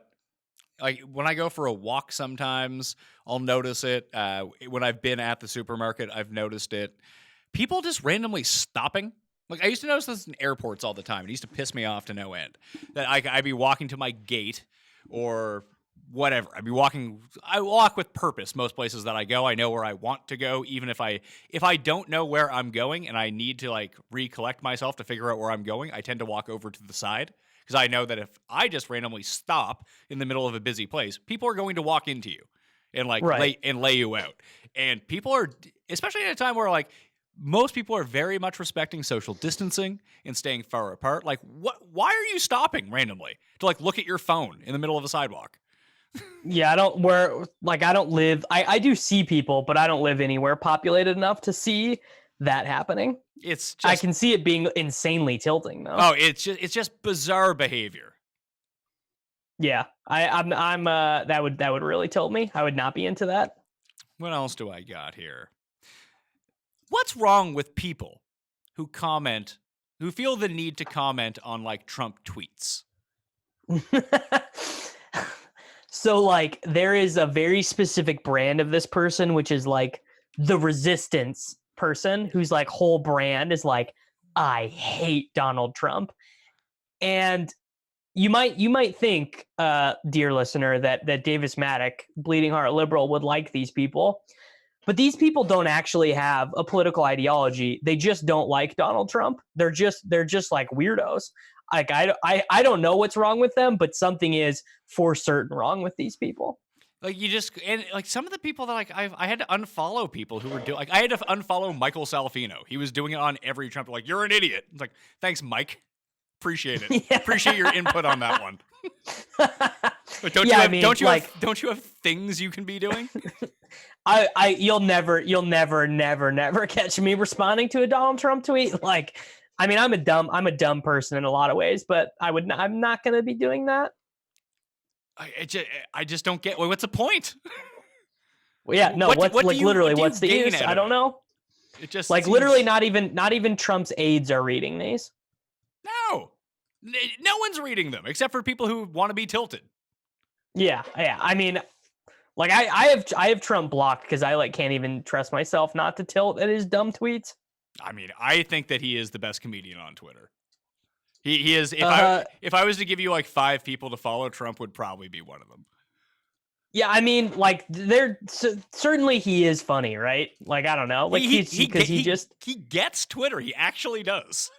like when I go for a walk, sometimes I'll notice it. When I've been at the supermarket, I've noticed it. People just randomly stopping. Like I used to notice this in airports all the time. It used to piss me off to no end. That I'd be walking to my gate or whatever. I walk with purpose. Most places that I go, I know where I want to go. Even if I don't know where I'm going and I need to like recollect myself to figure out where I'm going, I tend to walk over to the side. Because I know that if I just randomly stop in the middle of a busy place, people are going to walk into you and like lay you out. And people are, especially at a time where like most people are very much respecting social distancing and staying far apart. Like, why are you stopping randomly to like look at your phone in the middle of a sidewalk?
Yeah, I don't live. I do see people, but I don't live anywhere populated enough to see that happening.
It's just,
I can see it being insanely tilting though.
Oh, it's just bizarre behavior.
Yeah, I'm that would really tilt me. I would not be into that.
What else do I got here? What's wrong with people who feel the need to comment on like Trump tweets?
So like there is a very specific brand of this person, which is like the resistance person, whose like whole brand is like, I hate Donald Trump. And you might think, dear listener, that Davis Mattek, Bleeding Heart Liberal, would like these people. But these people don't actually have a political ideology. They just don't like Donald Trump. They're just like weirdos. Like I don't know what's wrong with them, but something is for certain wrong with these people.
Like and like some of the people that like I had to unfollow people who were doing, like I had to unfollow Michael Salfino. He was doing it on every Trump. Like, you're an idiot. It's like, thanks, Mike. Appreciate it. Yeah. Appreciate your input on that one. But don't you have things you can be doing?
You'll never catch me responding to a Donald Trump tweet. Like, I mean, I'm a dumb person in a lot of ways, but I'm not going to be doing that.
I just don't get, what's the point?
Well, yeah, no, what's the use? I don't know.
It just
like seems... literally not even Trump's aides are reading these.
No one's reading them except for people who want to be tilted.
Yeah. I mean, like I have Trump blocked because I like can't even trust myself not to tilt at his dumb tweets.
I mean, I think that he is the best comedian on Twitter. He is. If I was to give you like 5 people to follow, Trump would probably be one of them.
Yeah, I mean, like certainly he is funny, right? Like I don't know, like he
gets Twitter. He actually does.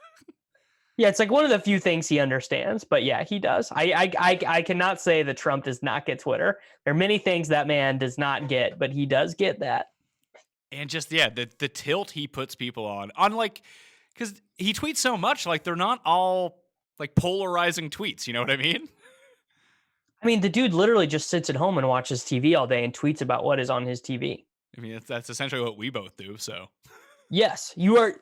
Yeah, it's like one of the few things he understands, but yeah, he does. I cannot say that Trump does not get Twitter. There are many things that man does not get, but he does get that.
And just, yeah, the tilt he puts people on like, because he tweets so much, like they're not all like polarizing tweets. You know what I mean?
I mean, the dude literally just sits at home and watches TV all day and tweets about what is on his TV.
I mean, that's essentially what we both do. So,
Yes, you are.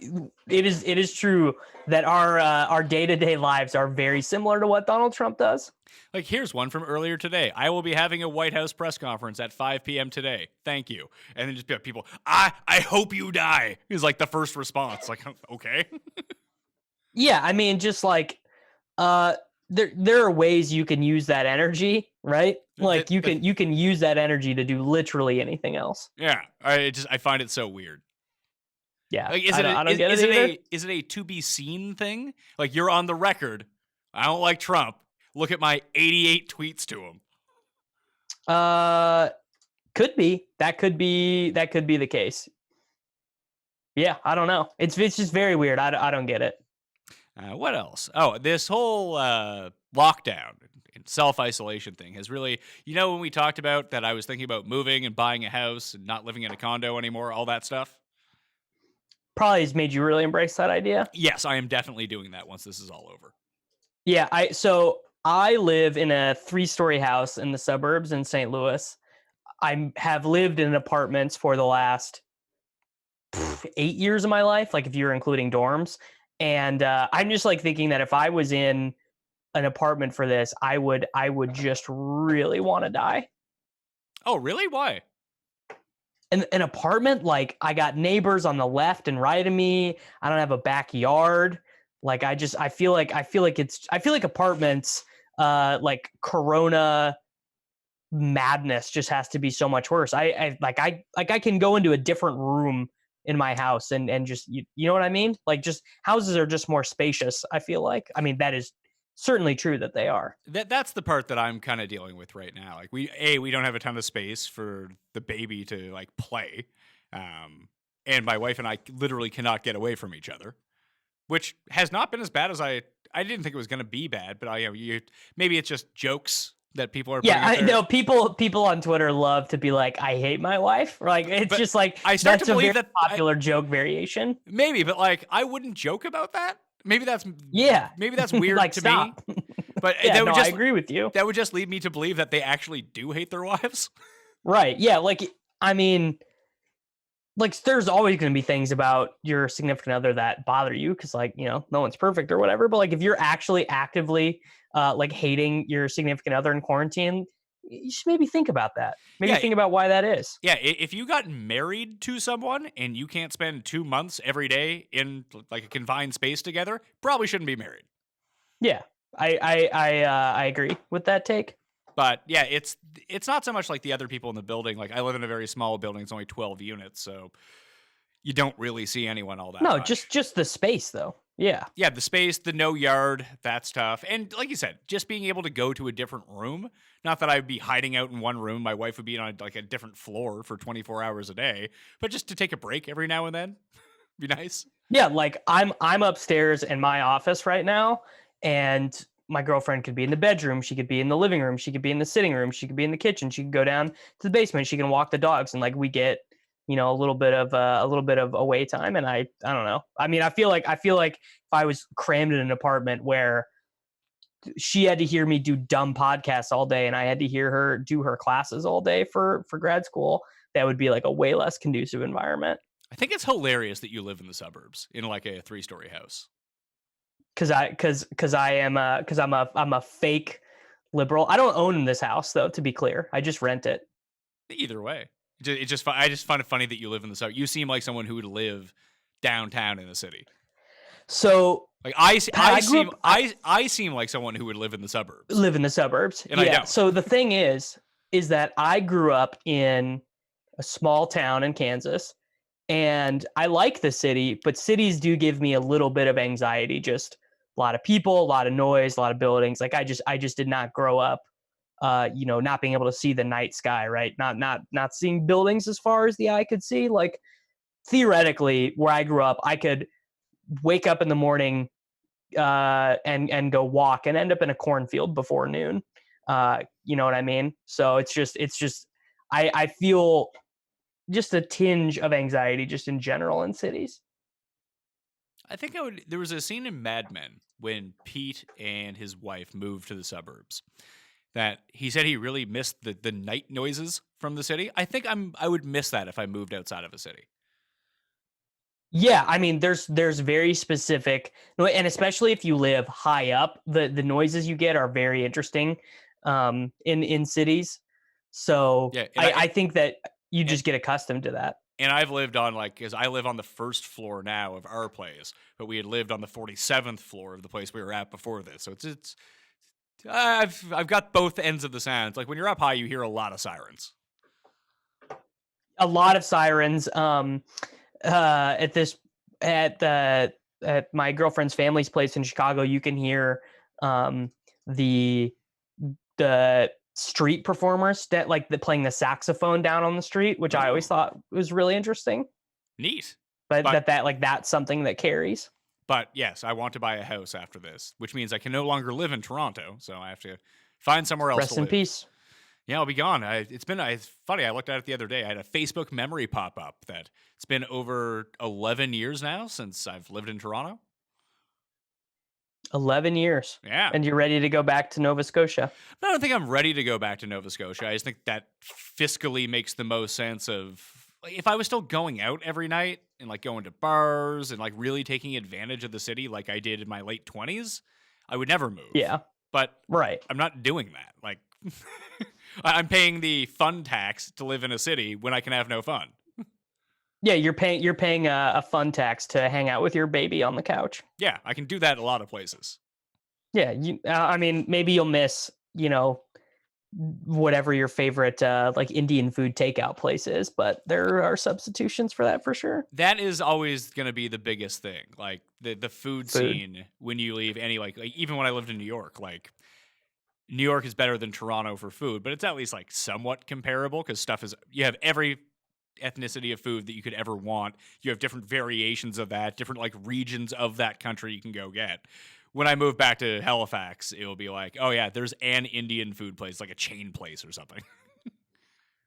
It is true that our day-to-day lives are very similar to what Donald Trump does.
like, here's one from earlier today. I will be having a White House press conference at 5 p.m. today. Thank you. And then just be people, I hope you die is like the first response. Like, okay.
Yeah, I mean, just like, there are ways you can use that energy, right? Like you can use that energy to do literally anything else.
Yeah, I find it so weird.
Yeah,
Like, is it a to be seen thing? Like, you're on the record. I don't like Trump. Look at my 88 tweets to him.
Could be. That could be the case. Yeah, I don't know. It's just very weird. I don't get it.
What else? Oh, this whole lockdown and self-isolation thing has really, when we talked about that I was thinking about moving and buying a house and not living in a condo anymore, all that stuff.
Probably has made you really embrace that idea.
Yes, I am definitely doing that once this is all over.
Yeah, I live in a 3-story house in the suburbs in St. Louis. I have lived in apartments for the last 8 years of my life, like if you're including dorms. And I'm just like thinking that if I was in an apartment for this, I would just really want to die.
Oh, really? Why?
An apartment, like I got neighbors on the left and right of me. I don't have a backyard. Like I feel like apartments, like Corona madness just has to be so much worse. I can go into a different room in my house and just, you know what I mean? Like, just houses are just more spacious, I feel like. I mean, that is certainly true that they are.
That's the part that I'm kind of dealing with right now. Like, we don't have a ton of space for the baby to like play. And my wife and I literally cannot get away from each other, which has not been as bad as I didn't think it was going to be bad, but maybe it's just jokes that people are.
Yeah, I know people on Twitter love to be like, I hate my wife. Like, it's but just like,
I start
that's
to believe
a very popular joke variation.
Maybe, but like, I wouldn't joke about that. Maybe that's weird
like,
to
stop.
me. But
yeah, I agree with you.
That would just lead me to believe that they actually do hate their wives.
Right. Yeah. Like, I mean, like, there's always going to be things about your significant other that bother you because, like, no one's perfect or whatever. But like, if you're actually actively like hating your significant other in quarantine, you should maybe think about that. Maybe think about why that is.
Yeah, if you got married to someone and you can't spend 2 months every day in like a confined space together, probably shouldn't be married.
Yeah, I agree with that take.
But yeah, it's not so much like the other people in the building. Like, I live in a very small building; it's only 12 units, so you don't really see anyone all that much.
just the space though. Yeah,
the space, the no yard, that's tough. And like you said, just being able to go to a different room. Not that I'd be hiding out in one room. My wife would be on like a different floor for 24 hours a day, but just to take a break every now and then, be nice.
Yeah, like I'm upstairs in my office right now, and my girlfriend could be in the bedroom. She could be in the living room. She could be in the sitting room. She could be in the kitchen. She could go down to the basement. She can walk the dogs, and like we get, a little bit of away time. And I don't know. I mean, I feel like if I was crammed in an apartment where she had to hear me do dumb podcasts all day, and I had to hear her do her classes all day for grad school, that would be like a way less conducive environment.
I think it's hilarious that you live in the suburbs in like a 3-story house.
Because I'm a fake liberal. I don't own this house though, to be clear. I just rent it.
Either way, I just find it funny that you live in the suburbs. You seem like someone who would live downtown in the city.
So
like I seem like someone who would live in the suburbs.
And yeah. So the thing is that I grew up in a small town in Kansas, and I like the city, but cities do give me a little bit of anxiety. Just a lot of people, a lot of noise, a lot of buildings. Like I just did not grow up, not being able to see the night sky, right? Not seeing buildings as far as the eye could see. Like theoretically, where I grew up, I could wake up in the morning and go walk and end up in a cornfield before noon. You know what I mean? So it's just I feel just a tinge of anxiety just in general in cities.
I think there was a scene in Mad Men when Pete and his wife moved to the suburbs. that he said he really missed the night noises from the city. I think I would miss that if I moved outside of a city.
Yeah, I mean, there's very specific, and especially if you live high up, the noises you get are very interesting in cities. So
Yeah,
I think that you just get accustomed to that.
And I've lived on because I live on the first floor now of our place, but we had lived on the 47th floor of the place we were at before this. So it's I've got both ends of the sounds. Like when you're up high, you hear a lot of sirens.
A lot of sirens. At my girlfriend's family's place in Chicago, you can hear the street performers that playing the saxophone down on the street, which I always thought was really interesting.
Neat.
But that's something that carries.
But yes, I want to buy a house after this, which means I can no longer live in Toronto, so I have to find somewhere else
Rest
to live.
in peace.
Yeah, I'll be gone. It's funny. I looked at it the other day. I had a Facebook memory pop up that it's been over 11 years now since I've lived in Toronto.
11 years.
Yeah.
And you're ready to go back to Nova Scotia.
I don't think I'm ready to go back to Nova Scotia. I just think that fiscally makes the most sense of if I was still going out every night and going to bars and really taking advantage of the city like I did in my late 20s, I would never move.
Yeah.
But
right.
I'm not doing that. I'm paying the fun tax to live in a city when I can have no fun.
Yeah, you're paying a fun tax to hang out with your baby on the couch.
Yeah, I can do that a lot of places.
Yeah, I mean, maybe you'll miss, whatever your favorite Indian food takeout place is, but there are substitutions for that for sure.
That is always going to be the biggest thing. The food scene when you leave any even when I lived in New York, New York is better than Toronto for food, but it's at least somewhat comparable because you have every ethnicity of food that you could ever want. You have different variations of that, different regions of that country you can go get. When I move back to Halifax, it'll be oh yeah, there's an Indian food place, a chain place or something.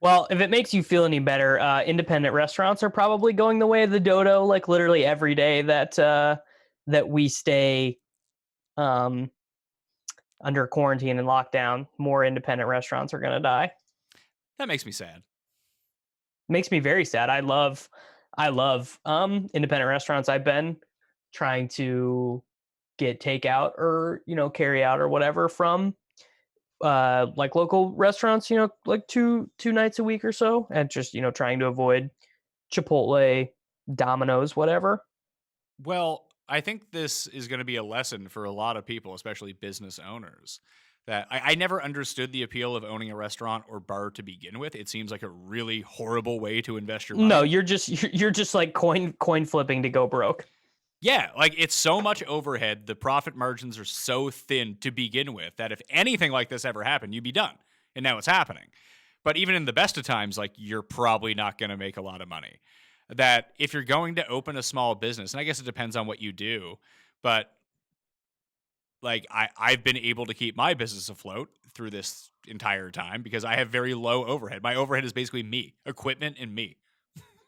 Well, if it makes you feel any better, independent restaurants are probably going the way of the dodo. Literally every day that we stay under quarantine and lockdown, more independent restaurants are going to die.
That makes me sad.
Makes me very sad. I love independent restaurants. I've been trying to get takeout or carry out or whatever from local restaurants, two nights a week or so, and just trying to avoid Chipotle, Domino's, whatever.
Well, I think this is going to be a lesson for a lot of people, especially business owners. That I never understood the appeal of owning a restaurant or bar to begin with. It seems like a really horrible way to invest your money.
No, you're just coin flipping to go broke.
Yeah, it's so much overhead. The profit margins are so thin to begin with that if anything like this ever happened, you'd be done. And now it's happening. But even in the best of times, you're probably not going to make a lot of money. That if you're going to open a small business, and I guess it depends on what you do, but I've been able to keep my business afloat through this entire time because I have very low overhead. My overhead is basically me, equipment, and me.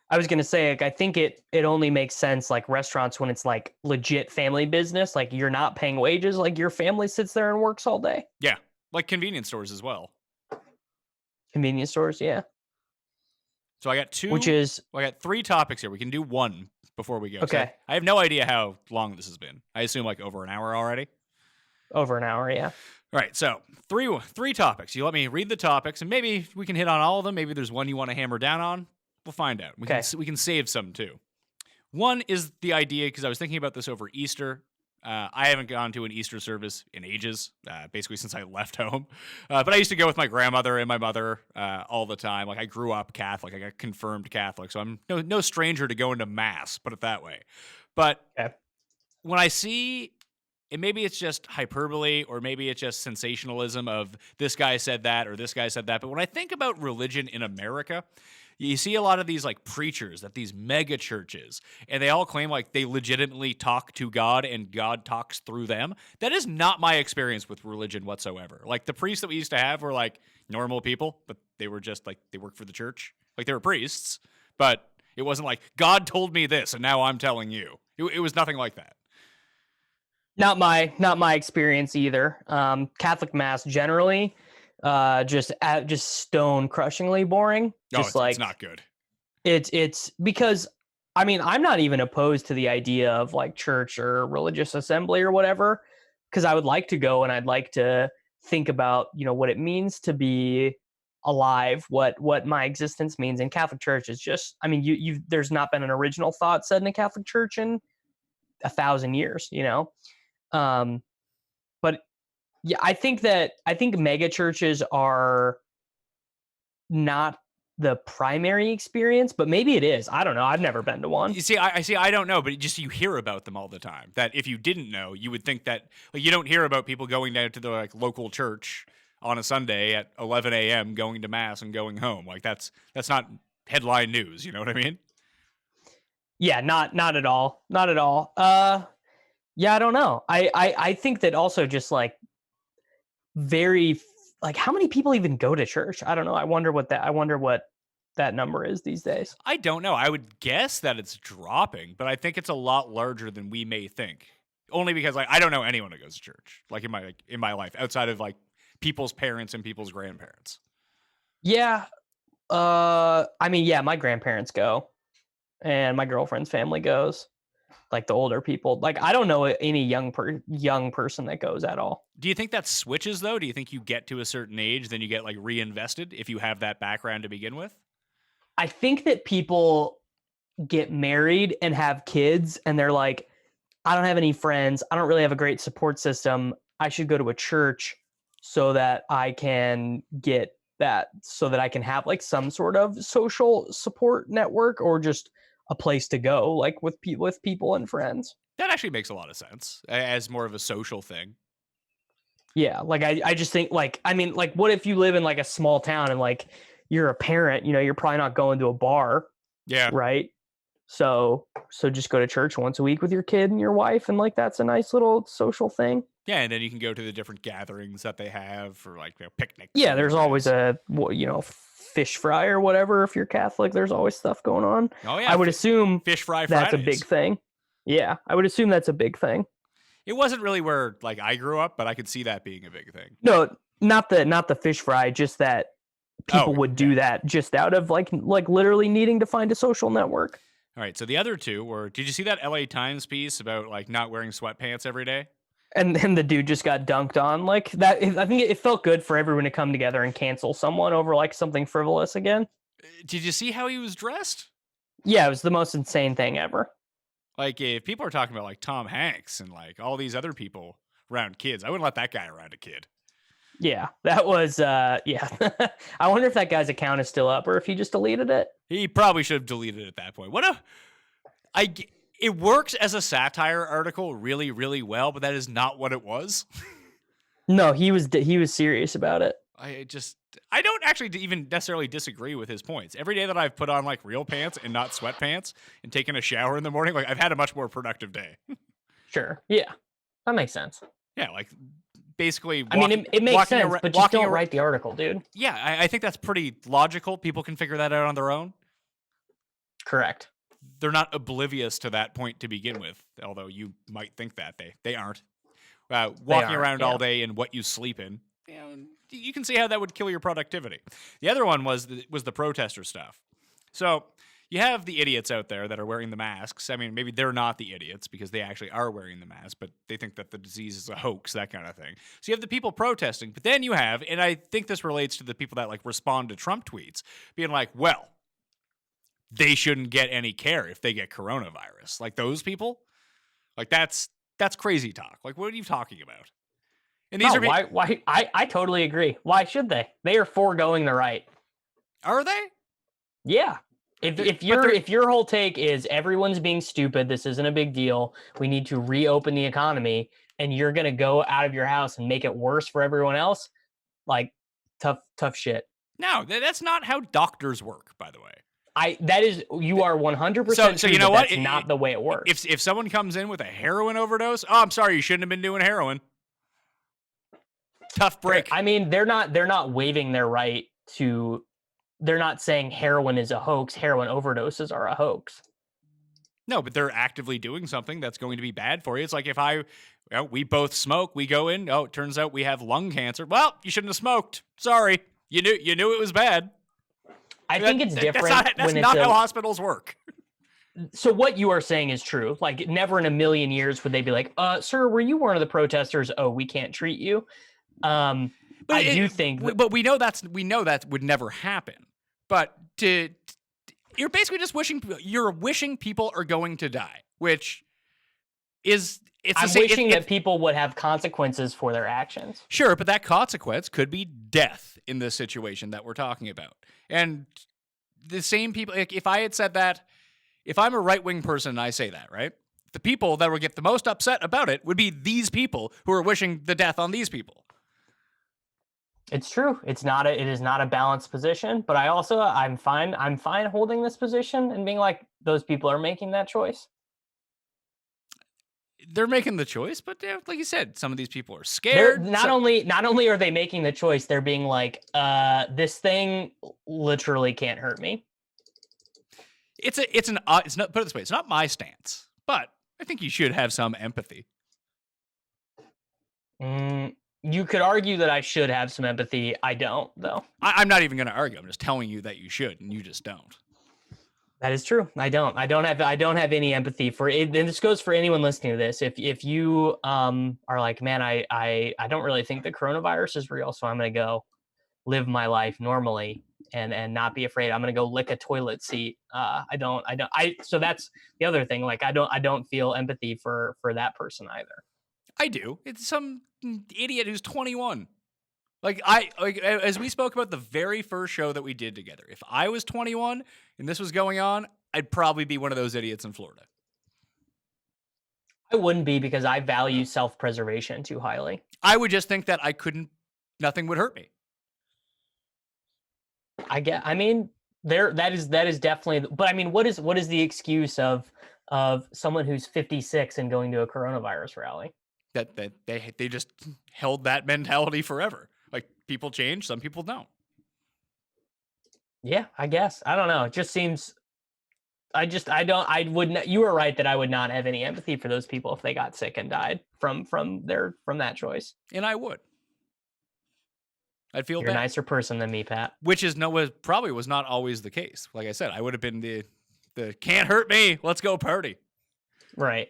I was going to say, I think it only makes sense, restaurants when it's legit family business, you're not paying wages, your family sits there and works all day.
Yeah. Convenience stores as well.
Convenience stores. Yeah.
So I got I got 3 topics here. We can do one before we go.
Okay.
I have no idea how long this has been. I assume over an hour already.
Over an hour, yeah.
All right, so three topics. You let me read the topics, and maybe we can hit on all of them. Maybe there's one you want to hammer down on. We'll find out. We can save some, too. One is the idea, because I was thinking about this over Easter. I haven't gone to an Easter service in ages, basically since I left home. But I used to go with my grandmother and my mother all the time. I grew up Catholic. I got confirmed Catholic, so I'm no stranger to going to Mass, put it that way. But when I see... And maybe it's just hyperbole or maybe it's just sensationalism of this guy said that or this guy said that. But when I think about religion in America, you see a lot of these preachers at these mega churches, and they all claim they legitimately talk to God and God talks through them. That is not my experience with religion whatsoever. The priests that we used to have were normal people, but they were just they worked for the church. They were priests, but it wasn't God told me this and now I'm telling you. It was nothing like that. Not
my experience either. Catholic Mass generally, just stone crushingly boring.
No,
Just
it's not good.
it's because I mean, I'm not even opposed to the idea of like church or religious assembly or whatever, because I would like to go and I'd like to think about, what it means to be alive, what my existence means. And Catholic Church is just, I mean, you there's not been an original thought said in a Catholic Church in 1,000 years, Um, but yeah, I think mega churches are not the primary experience, but maybe it is. I don't know. I've never been to one.
You see, I don't know, but just you hear about them all the time. That if you didn't know, you would think that you don't hear about people going down to the like local church on a Sunday at 11 a.m. going to mass and going home. Like that's not headline news. You know what I mean?
Yeah, not at all. Not at all. Yeah, I don't know. I think that also just like how many people even go to church? I don't know. I wonder what that number is these days.
I don't know. I would guess that it's dropping, but I think it's a lot larger than we may think. Only because like I don't know anyone who goes to church in my life outside of like people's parents and people's grandparents.
Yeah. I mean, yeah, my grandparents go, and my girlfriend's family goes. Like the older people, like I don't know any young person that goes at all.
Do you think that switches though? Do you think you get to a certain age, then you get like reinvested if you have that background to begin with?
I think that people get married and have kids and they're like, I don't have any friends. I don't really have a great support system. I should go to a church so that I can get that, so that I can have like some sort of social support network or just a place to go, like with people and friends.
That actually makes a lot of sense as more of a social thing.
Yeah, like I just think like, I mean, like what if you live in like a small town and like you're a parent, you're probably not going to a bar.
Yeah.
Right. So just go to church once a week with your kid and your wife, and like that's a nice little social thing.
Yeah, and then you can go to the different gatherings that they have for like picnics.
Yeah, there's always a fish fry or whatever. If you're Catholic, there's always stuff going on.
Oh yeah,
I would assume
fish fry
that's
Fridays.
a big thing. Yeah, I would assume that's a big thing.
It wasn't really where like I grew up, but I could see that being a big thing.
No, not the fish fry, just that people would do that just out of like literally needing to find a social network.
All right, so the other two were, did you see that LA Times piece about like not wearing sweatpants every day?
And then the dude just got dunked on like that. I think it felt good for everyone to come together and cancel someone over like something frivolous again.
Did you see how he was dressed?
Yeah, it was the most insane thing ever.
Like if people are talking about like Tom Hanks and like all these other people around kids, I wouldn't let that guy around a kid.
Yeah, that was, yeah. I wonder if that guy's account is still up or if he just deleted it.
He probably should have deleted it at that point. It works as a satire article really, really well, but that is not what it was.
No, he was serious about it.
I don't actually even necessarily disagree with his points. Every day that I've put on like real pants and not sweatpants and taken a shower in the morning, like I've had a much more productive day.
Sure. Yeah, that makes sense.
Yeah, like basically.
I mean, it makes sense, but just don't write the article, dude.
Yeah, I think that's pretty logical. People can figure that out on their own.
Correct.
They're not oblivious to that point to begin with, although you might think that they aren't. Walking around all day in what you sleep in, you can see how that would kill your productivity. The other one was the protester stuff. So you have the idiots out there that are wearing the masks. I mean, maybe they're not the idiots because they actually are wearing the mask, but they think that the disease is a hoax, that kind of thing. So you have the people protesting, but then you have, and I think this relates to the people that like respond to Trump tweets, being like, well, they shouldn't get any care if they get coronavirus. Like those people, like that's crazy talk. Like, what are you talking about? And these
why? I totally agree. Why should they? They are foregoing the right.
Are they?
Yeah. If your whole take is everyone's being stupid, this isn't a big deal, we need to reopen the economy, and you're gonna go out of your house and make it worse for everyone else, like tough shit.
No, that's not how doctors work, by the way.
You are 100%.
So you know what?
That's not the way it works.
If someone comes in with a heroin overdose, oh, I'm sorry, you shouldn't have been doing heroin. Tough break.
I mean, they're not waiving their right to. They're not saying heroin is a hoax. Heroin overdoses are a hoax.
No, but they're actively doing something that's going to be bad for you. It's like if I we both smoke. We go in. Oh, it turns out we have lung cancer. Well, you shouldn't have smoked. Sorry. You knew it was bad.
I think it's different.
That's not how hospitals work.
So what you are saying is true. Like, never in a million years would they be like, sir, were you one of the protesters? Oh, we can't treat you. But I do think
but we know that would never happen. But you're basically just wishing people are going to die, which is
I'm wishing that people would have consequences for their actions.
Sure, but that consequence could be death in this situation that we're talking about. And the same people, like, if I had said that, if I'm a right-wing person and I say that, right? The people that would get the most upset about it would be these people who are wishing the death on these people.
It's true. It is not a balanced position, but I'm fine holding this position and being like, those people are making that choice.
They're making the choice, but like you said, some of these people are scared.
Not only are they making the choice, they're being like, this thing literally can't hurt me.
It's not, put it this way, it's not my stance, but I think you should have some empathy.
You could argue that I should have some empathy. I don't, though.
I'm not even going to argue. I'm just telling you that you should, and you just don't.
That is true. I don't have any empathy for it. And this goes for anyone listening to this. If you are like, man, I don't really think the coronavirus is real, so I'm going to go live my life normally and not be afraid. I'm going to go lick a toilet seat. So that's the other thing. Like, I don't feel empathy for that person either.
I do. It's some idiot who's 21. As we spoke about the very first show that we did together, if I was 21 and this was going on, I'd probably be one of those idiots in Florida.
I wouldn't be, because I value self-preservation too highly.
I would just think that nothing would hurt me.
That is definitely, but I mean, what is the excuse of someone who's 56 and going to a coronavirus rally?
That they just held that mentality forever. Like, people change, some people don't.
Yeah, I guess. I don't know. It just seems, you were right that I would not have any empathy for those people if they got sick and died from that choice.
And I would. I'd feel
You're
bad.
a nicer person than me, Pat.
Which probably was not always the case. Like I said, I would have been the can't hurt me, let's go party.
Right.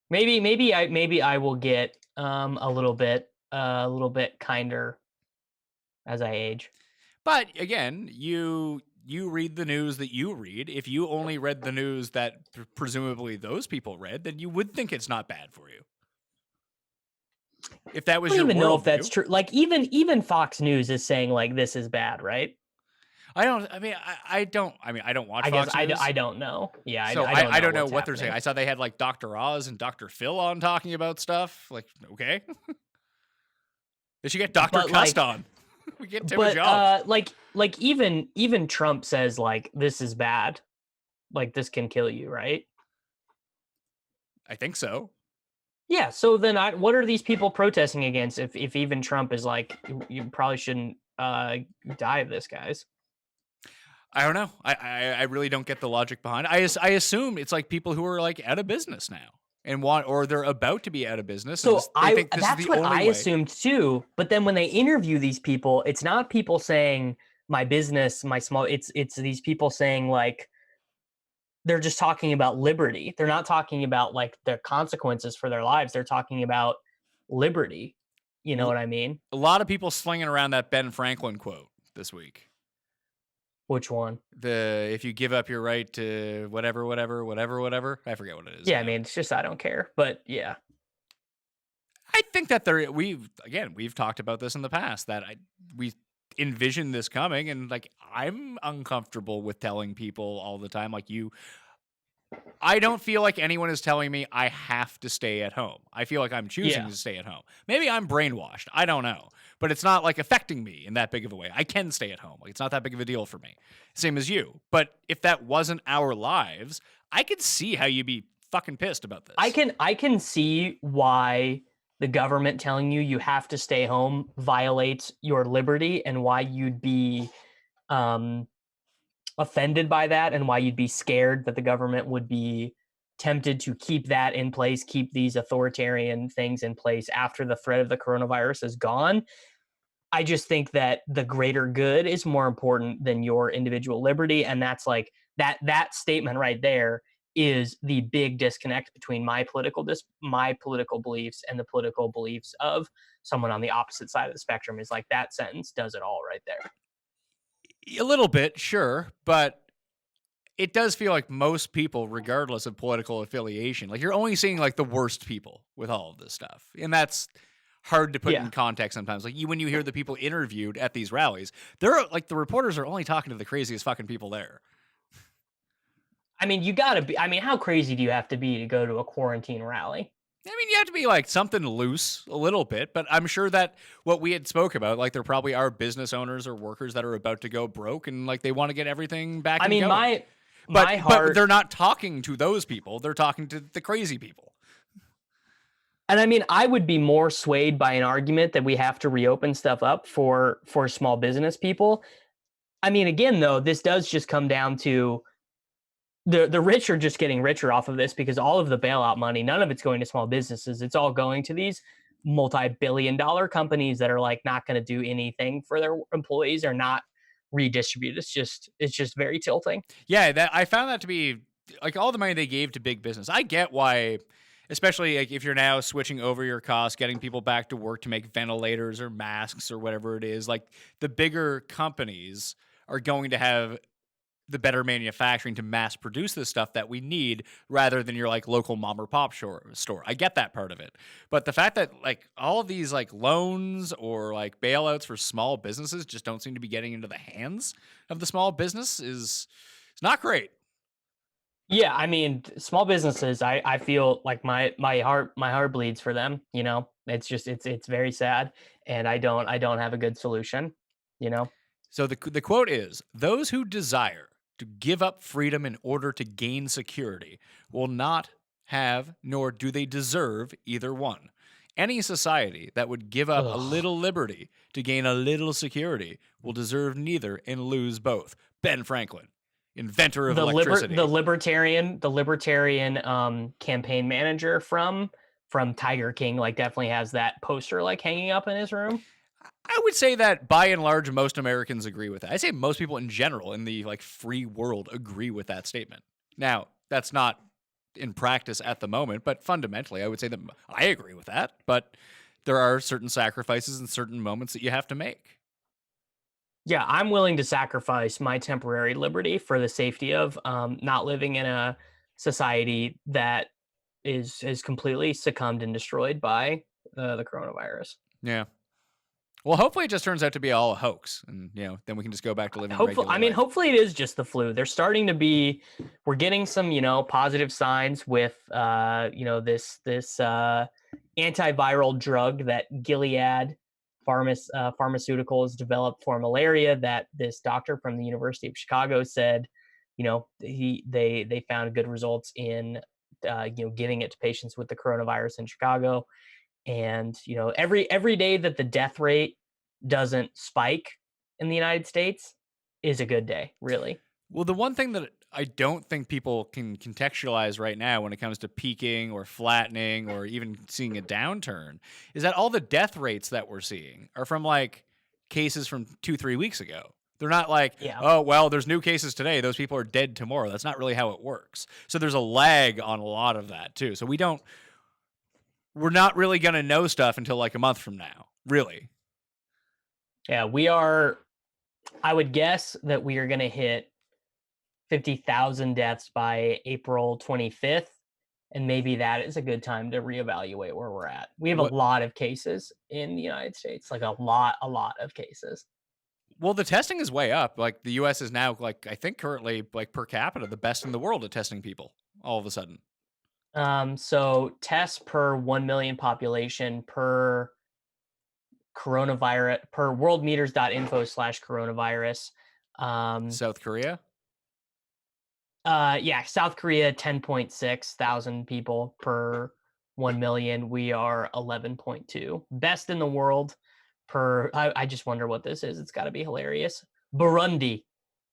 Maybe I will get a little bit kinder as I age.
But again, you read the news that you read. If you only read the news that presumably those people read, then you would think it's not bad for you. If that was
I don't
your
even know if
view.
that's true. Like, even Fox News is saying, like, this is bad, right?
I don't watch Fox News.
I don't know. Yeah,
so
I
don't know what
happening.
they're saying. I saw they had like Dr. Oz and Dr. Phil on talking about stuff. Like, okay. They should get Dr. Cust on. We get Tim a job.
Like even Trump says, like, this is bad. Like, this can kill you, right?
I think so.
Yeah, so then what are these people protesting against if even Trump is like, you probably shouldn't die of this, guys?
I don't know. I really don't get the logic behind it. I assume it's like people who are like out of business now and or they're about to be out of business.
So
that's
what I assumed too. But then when they interview these people, it's not people saying my business, my small. It's these people saying, like, they're just talking about liberty. They're not talking about like the consequences for their lives. They're talking about liberty. You know what I mean? A
lot of people slinging around that Ben Franklin quote this week.
Which one?
If you give up your right to whatever. I forget what it is.
Yeah, I mean, it's just, I don't care. But yeah.
I think that we've talked about this in the past, that we envision this coming, and like, I'm uncomfortable with telling people all the time, like, I don't feel like anyone is telling me I have to stay at home. I feel like I'm choosing to stay at home. Maybe I'm brainwashed. I don't know. But it's not like affecting me in that big of a way. I can stay at home. Like, it's not that big of a deal for me. Same as you. But if that wasn't our lives, I could see how you'd be fucking pissed about this.
I can see why the government telling you have to stay home violates your liberty, and why you'd be offended by that, and why you'd be scared that the government would be tempted to keep that in place, keep these authoritarian things in place after the threat of the coronavirus is gone. I just think that the greater good is more important than your individual liberty. And that's like that statement right there is the big disconnect between my political beliefs and the political beliefs of someone on the opposite side of the spectrum. Is like that sentence does it all right there.
A little bit, sure, but it does feel like most people, regardless of political affiliation, like you're only seeing like the worst people with all of this stuff. And that's hard to put in context sometimes. Like when you hear the people interviewed at these rallies, they're like the reporters are only talking to the craziest fucking people there.
I mean, you gotta be, I mean, how crazy do you have to be to go to a quarantine rally?
I mean, you have to be like something loose a little bit, but I'm sure that what we had spoke about, like there probably are business owners or workers that are about to go broke and like they want to get everything back.
I mean,
going. But they're not talking to those people. They're talking to the crazy people.
And I mean, I would be more swayed by an argument that we have to reopen stuff up for small business people. I mean, again, though, this does just come down to the rich are just getting richer off of this because all of the bailout money, none of it's going to small businesses. It's all going to these multi-billion-dollar companies that are like not going to do anything for their employees or not redistribute. It's just very tilting.
Yeah, I found that to be like all the money they gave to big business. I get why, especially like if you're now switching over your costs, getting people back to work to make ventilators or masks or whatever it is, like the bigger companies are going to have the better manufacturing to mass produce the stuff that we need rather than your like local mom or pop store. I get that part of it. But the fact that like all of these like loans or like bailouts for small businesses just don't seem to be getting into the hands of the small business is not great.
Yeah, I mean, small businesses, I feel like my heart bleeds for them, you know. It's just it's very sad and I don't have a good solution, you know.
So the quote is, "Those who desire to give up freedom in order to gain security will not have, nor do they deserve either one. Any society that would give up a little liberty to gain a little security will deserve neither and lose both." Ben Franklin, inventor of electricity.
The libertarian campaign manager from Tiger King like definitely has that poster like hanging up in his room.
I would say that by and large, most Americans agree with that. I say most people in general in the like free world agree with that statement. Now, that's not in practice at the moment, but fundamentally, I would say that I agree with that. But there are certain sacrifices and certain moments that you have to make.
Yeah, I'm willing to sacrifice my temporary liberty for the safety of not living in a society that is completely succumbed and destroyed by the coronavirus.
Yeah. Well, hopefully it just turns out to be all a hox, and then we can just go back to living.
Hopefully it is just the flu. They're starting to be. We're getting some, positive signs with, this antiviral drug that Gilead Pharmaceuticals developed for malaria. That this doctor from the University of Chicago said, they found good results in, giving it to patients with the coronavirus in Chicago. And, every day that the death rate doesn't spike in the United States is a good day, really.
Well, the one thing that I don't think people can contextualize right now when it comes to peaking or flattening or even seeing a downturn is that all the death rates that we're seeing are from like cases from 2-3 weeks ago. They're not like, oh, well, there's new cases today. Those people are dead tomorrow. That's not really how it works. So there's a lag on a lot of that too. So we're not really going to know stuff until like a month from now, really.
Yeah, I would guess that we are going to hit 50,000 deaths by April 25th. And maybe that is a good time to reevaluate where we're at. We have a lot of cases in the United States, like a lot of cases.
Well, the testing is way up. Like the U.S. is now like, I think currently like per capita, the best in the world at testing people all of a sudden.
So tests per 1 million population per coronavirus per worldmeters.info/coronavirus.
South Korea?
South Korea, 10.6 thousand people per 1 million. We are 11.2. Best in the world per, I just wonder what this is. It's got to be hilarious. Burundi,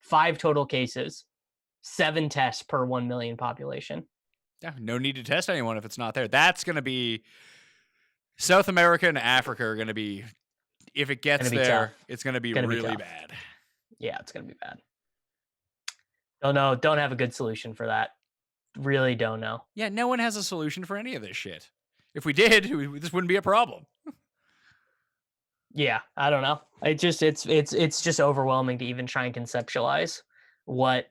5 total cases, 7 tests per 1 million population.
Yeah, no need to test anyone if it's not there. That's going to be South America and Africa are going to be, if it gets there,
tough.
it's going to be
Gonna be
really
tough.
bad.
Yeah, it's gonna be bad. Don't know. Don't have a good solution for that. Really don't know.
Yeah, no one has a solution for any of this shit. If we did, this wouldn't be a problem.
Yeah, I don't know. It's just overwhelming to even try and conceptualize what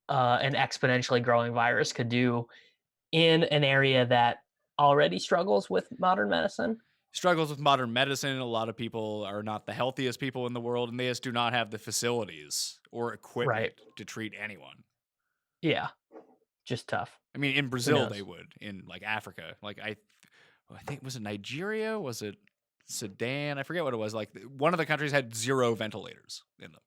an exponentially growing virus could do in an area that already struggles with modern medicine.
Struggles with modern medicine. A lot of people are not the healthiest people in the world, and they just do not have the facilities or equipment to treat anyone.
Yeah, just tough.
I mean, in Brazil they would. In like Africa, like I think, was it Nigeria? Was it Sudan? I forget what it was. Like one of the countries had 0 ventilators in them.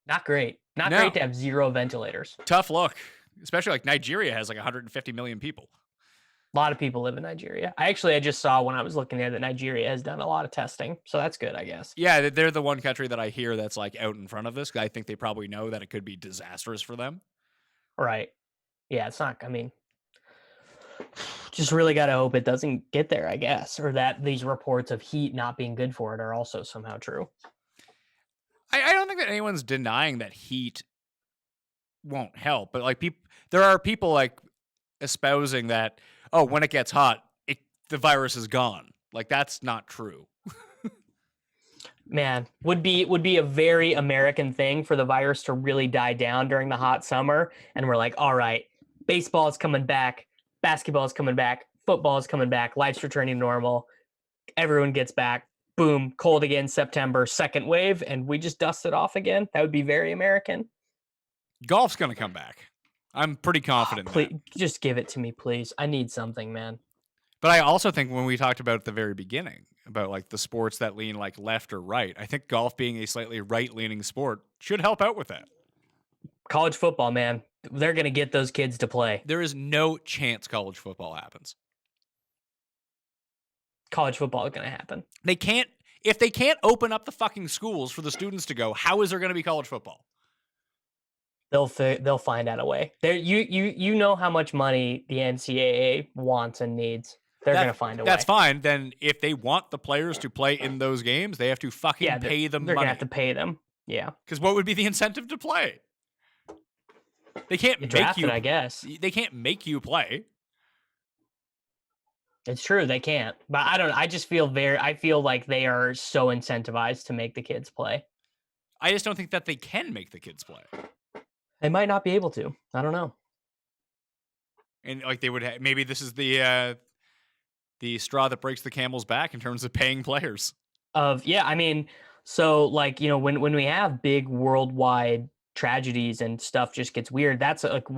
Not great. Not great to have 0 ventilators.
Tough look, especially like Nigeria has like 150 million people.
A lot of people live in Nigeria. I just saw when I was looking there that Nigeria has done a lot of testing, so that's good, I guess.
Yeah, they're the one country that I hear that's like out in front of this. I think they probably know that it could be disastrous for them.
Right. Yeah, it's not. I mean, just really got to hope it doesn't get there, I guess, or that these reports of heat not being good for it are also somehow true.
I don't think that anyone's denying that heat won't help, but like there are people like espousing that, oh, when it gets hot, the virus is gone. Like that's not true.
Man, would be a very American thing for the virus to really die down during the hot summer, and we're like, all right, baseball is coming back, basketball is coming back, football is coming back, life's returning to normal, everyone gets back, boom, cold again, September, second wave, and we just dust it off again. That would be very American.
Golf's gonna come back. I'm pretty confident.
Please, just give it to me, please. I need something, man.
But I also think when we talked about at the very beginning about like the sports that lean like left or right, I think golf being a slightly right-leaning sport should help out with that.
College football, man. They're going to get those kids to play.
There is no chance college football happens.
College football is going to happen.
If they can't open up the fucking schools for the students to go, how is there going to be college football?
They'll find out a way. You know how much money the NCAA wants and needs. They're going to find a way.
That's fine. Then if they want the players to play in those games, they have to fucking pay them money.
They're going to have to pay them. Yeah.
Because what would be the incentive to play? They can't make you.
I guess
they can't make you play.
It's true, they can't. But I don't. I just feel I feel like they are so incentivized to make the kids play.
I just don't think that they can make the kids play.
They might not be able to. I don't know.
And like they would maybe this is the straw that breaks the camel's back in terms of paying players.
I mean, so like, you know, when we have big worldwide tragedies and stuff just gets weird, that's like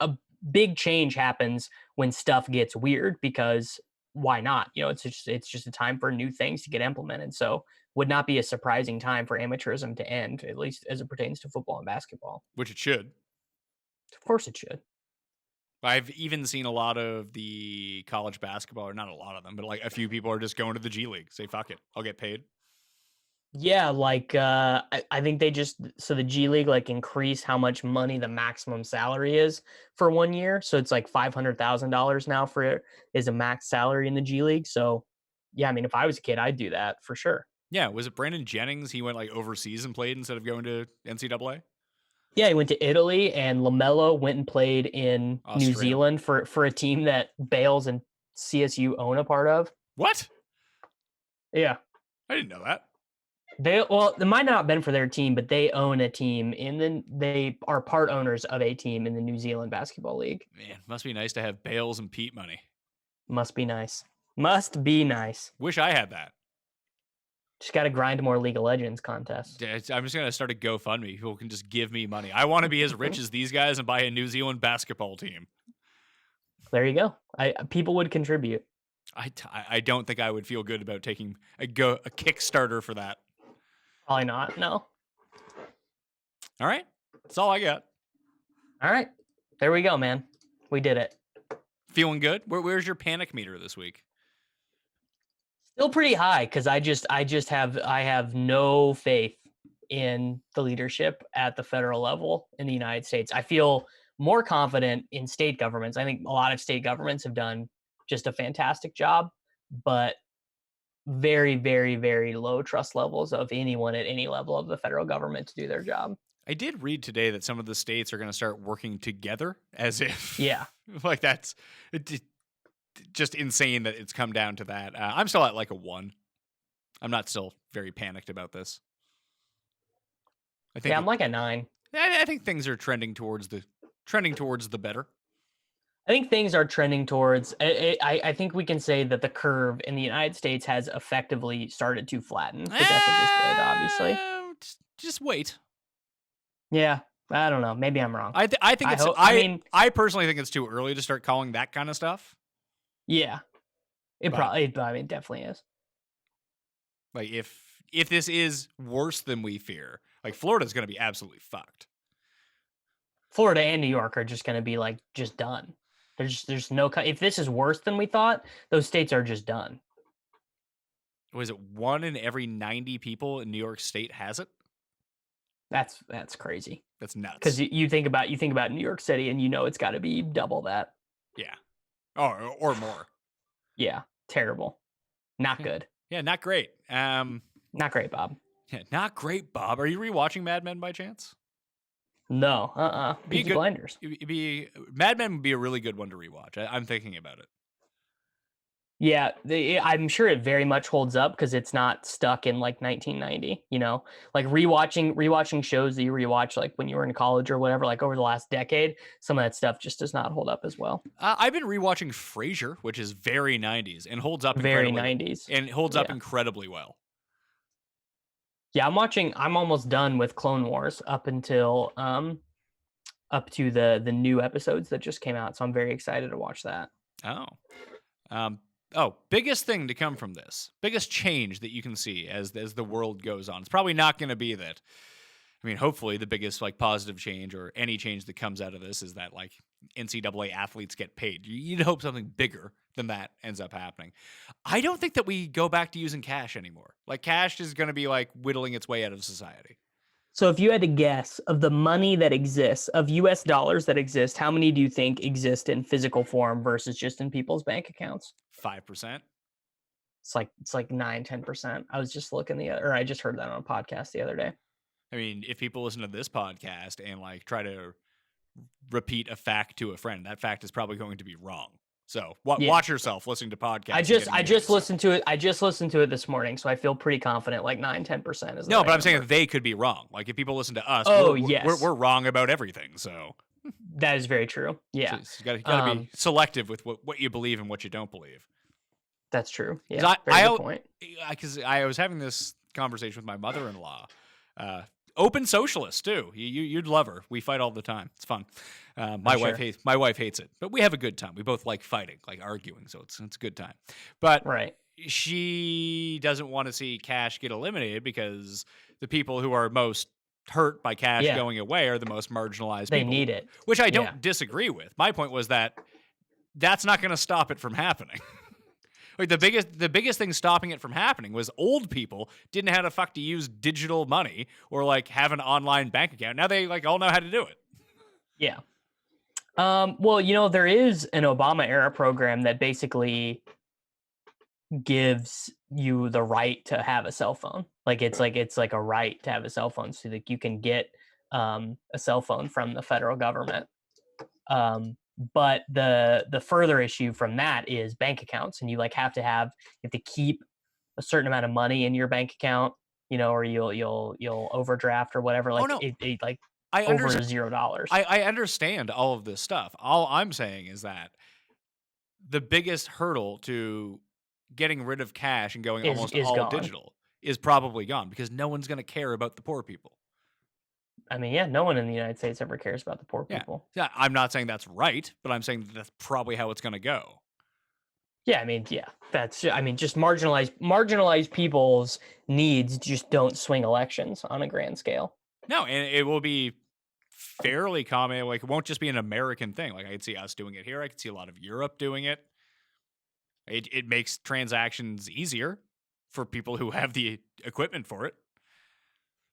a big change happens when stuff gets weird, because why not? You know, it's just a time for new things to get implemented. So would not be a surprising time for amateurism to end, at least as it pertains to football and basketball.
Which it should.
Of course it should.
I've even seen a lot of the college basketball, or not a lot of them, but like a few people are just going to the G League. Say, fuck it, I'll get paid.
Yeah, like I think so the G League like increased how much money the maximum salary is for 1 year. So it's like $500,000 now is a max salary in the G League. So yeah, I mean, if I was a kid, I'd do that for sure.
Yeah, was it Brandon Jennings? He went like overseas and played instead of going to NCAA?
Yeah, he went to Italy, and LaMelo went and played in
Australia.
New Zealand for a team that Bales and CSU own a part of.
What?
Yeah.
I didn't know that.
It might not have been for their team, but they own a team they are part owners of a team in the New Zealand Basketball League.
Man, must be nice to have Bales and Pete money.
Must be nice. Must be nice.
Wish I had that.
Just got to grind more League of Legends contests.
I'm just going to start a GoFundMe. People can just give me money. I want to be as rich as these guys and buy a New Zealand basketball team.
There you go. People would contribute.
I don't think I would feel good about taking a Kickstarter for that.
Probably not. No.
All right. That's all I got.
All right. There we go, man. We did it.
Feeling good? Where's your panic meter this week?
Still pretty high, because I have no faith in the leadership at the federal level in the United States. I feel more confident in state governments. I think a lot of state governments have done just a fantastic job, but very, very, very low trust levels of anyone at any level of the federal government to do their job.
I did read today that some of the states are going to start working together, as if
Yeah.
like that's just insane that it's come down to that. I'm still at like a 1. I'm not still very panicked about this. I think
Yeah, I'm like a 9.
I think things are trending towards the better.
I think things are trending towards. I think we can say that the curve in the United States has effectively started to flatten, which I think is good. Obviously,
Just wait.
yeah. I don't know. Maybe I'm wrong.
I think it's.
hope-
I personally think it's too early to start calling that kind of stuff.
Yeah, it
But-
probably. I mean, it definitely is.
Like if this is worse than we fear, like Florida's going to be absolutely fucked.
Florida and New York are just going to be like just done. There's no. If this is worse than we thought, those states are just done.
Was it 1 in every 90 people in New York State has it?
That's crazy.
That's nuts.
Because you think about New York City, and you know it's got to be double that.
Yeah, or more.
Yeah, terrible. Not
Yeah.
good.
Yeah, not great.
Not great, Bob.
Yeah, not great, Bob. Are you rewatching Mad Men by chance?
No,
Be
Peaky
good-
Blinders.
Mad Men would be a really good one to rewatch. I'm thinking about it.
Yeah, I'm sure it very much holds up because it's not stuck in like 1990. You know, like rewatching shows that you rewatch like when you were in college or whatever, like over the last decade. Some of that stuff just does not hold up as well.
I've been rewatching Frasier, which is very 90s and holds up
Very
incredibly,
90s.
and it holds up
Yeah.
incredibly well.
Yeah, I'm almost done with Clone Wars up until up to the new episodes that just came out. So I'm very excited to watch that.
Biggest thing to come from this, biggest change that you can see as the world goes on. It's probably not going to be that. I mean, hopefully the biggest like positive change or any change that comes out of this is that like NCAA athletes get paid. You'd hope something bigger than that ends up happening. I don't think that we go back to using cash anymore. Like cash is going to be like whittling its way out of society.
So if you had to guess of the money that exists, of US dollars that exist, how many do you think exist in physical form versus just in people's bank accounts?
5%.
It's like 9-10%. I was just looking or I just heard that on a podcast the other day.
I mean, if people listen to this podcast and like try to repeat a fact to a friend, that fact is probably going to be wrong. So watch yourself listening to podcasts.
I just listened to it. I just listened to it this morning, so I feel pretty confident. Like 9-10% is.
No, but I'm saying that they could be wrong. Like if people listen to us,
yes,
we're wrong about everything. So
that is very true. Yeah,
so you got to be selective with what you believe and what you don't believe.
That's true. Yeah,
very
good point.
Because I was having this conversation with my mother-in-law. Open socialist too. You'd love her. We fight all the time. It's fun. My wife hates it, but we have a good time. We both like fighting, like arguing, so it's a good time. But
right,
she doesn't want to see cash get eliminated because the people who are most hurt by cash going away are the most marginalized.
They
people,
need it,
which I don't disagree with. My point was that that's not going to stop it from happening. Like the biggest thing stopping it from happening was old people didn't know how to fuck to use digital money or like have an online bank account. Now they like all know how to do it.
Yeah. Well, you know, there is an Obama era program that basically gives you the right to have a cell phone. Like it's like a right to have a cell phone, so that you can get a cell phone from the federal government. But the further issue from that is bank accounts, and you have to keep a certain amount of money in your bank account, you know, or you'll overdraft or whatever. Like over $0.
I understand all of this stuff. All I'm saying is that the biggest hurdle to getting rid of cash and going almost all
gone.
digital is probably gone because no one's going to care about the poor people.
I mean, yeah, no one in the United States ever cares about the poor people.
Yeah, I'm not saying that's right, but I'm saying that's probably how it's going to go.
Yeah, I mean, just marginalized people's needs just don't swing elections on a grand scale.
No, and it will be fairly common. Like, it won't just be an American thing. Like, I could see us doing it here. I could see a lot of Europe doing it. It makes transactions easier for people who have the equipment for it.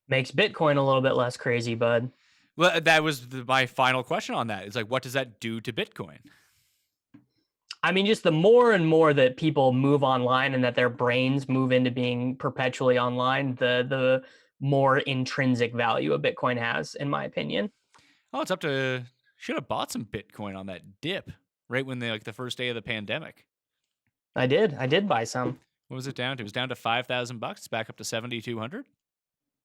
Makes Bitcoin a little bit less crazy, bud.
Well, that was my final question on that. It's like, what does that do to Bitcoin?
I mean, just the more and more that people move online and that their brains move into being perpetually online, the more intrinsic value a Bitcoin has, in my opinion.
Oh, it's up to. Should have bought some Bitcoin on that dip right when the first day of the pandemic.
I did buy some.
What was it down to? It was down to $5,000. It's back up to 7,200.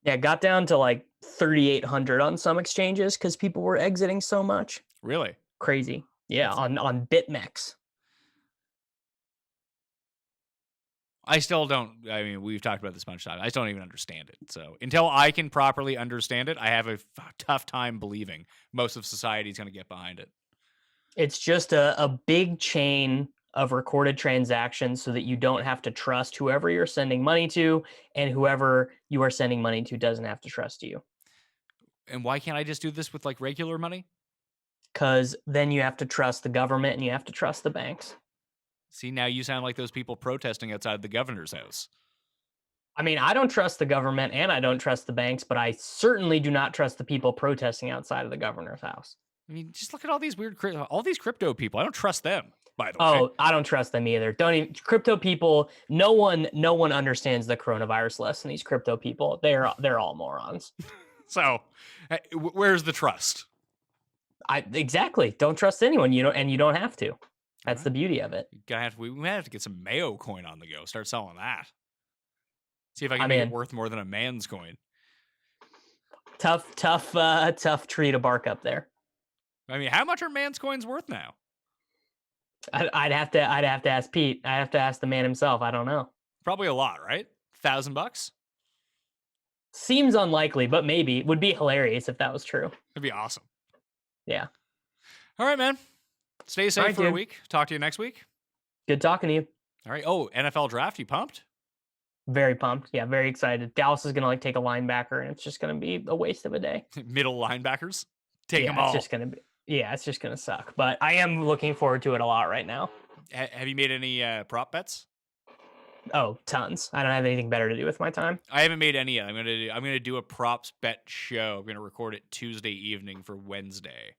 Yeah, it got down to like 3,800 on some exchanges because people were exiting so much.
Really?
Crazy. Yeah, on BitMEX.
I still don't. I mean, we've talked about this a bunch of times. I still don't even understand it. So until I can properly understand it, I have a tough time believing most of society is going to get behind it.
It's just a big chain of recorded transactions so that you don't have to trust whoever you're sending money to, and whoever you are sending money to doesn't have to trust you.
And why can't I just do this with like regular money?
Because then you have to trust the government and you have to trust the banks.
See, now you sound like those people protesting outside the governor's house.
I mean, I don't trust the government and I don't trust the banks, but I certainly do not trust the people protesting outside of the governor's house.
I mean, just look at all these all these crypto people. I don't trust them, by the way.
Oh, I don't trust them either. Don't even crypto people. No one understands the coronavirus less than these crypto people. They're all morons.
So, where's the trust?
Exactly. Don't trust anyone. You don't have to. That's the beauty of it.
We might have to get some Mayo coin on the go. Start selling that. See if I can make it worth more than a man's coin.
Tough tree to bark up there.
I mean, how much are man's coins worth now?
I'd have to ask Pete. I have to ask the man himself. I don't know.
Probably a lot, right? $1,000?
Seems unlikely, but maybe. It would be hilarious if that was true.
That'd be awesome.
Yeah.
All right, man. Stay safe for a week. Talk to you next week.
Good talking to you.
All right. Oh, NFL draft. You pumped?
Very pumped. Yeah, very excited. Dallas is going to take a linebacker, and it's just going to be a waste of a day.
Middle linebackers? Take them all.
It's just going to suck. But I am looking forward to it a lot right now.
Have you made any prop bets?
Oh, tons. I don't have anything better to do with my time.
I haven't made any yet. I'm gonna do a props bet show. I'm gonna record it Tuesday evening for Wednesday.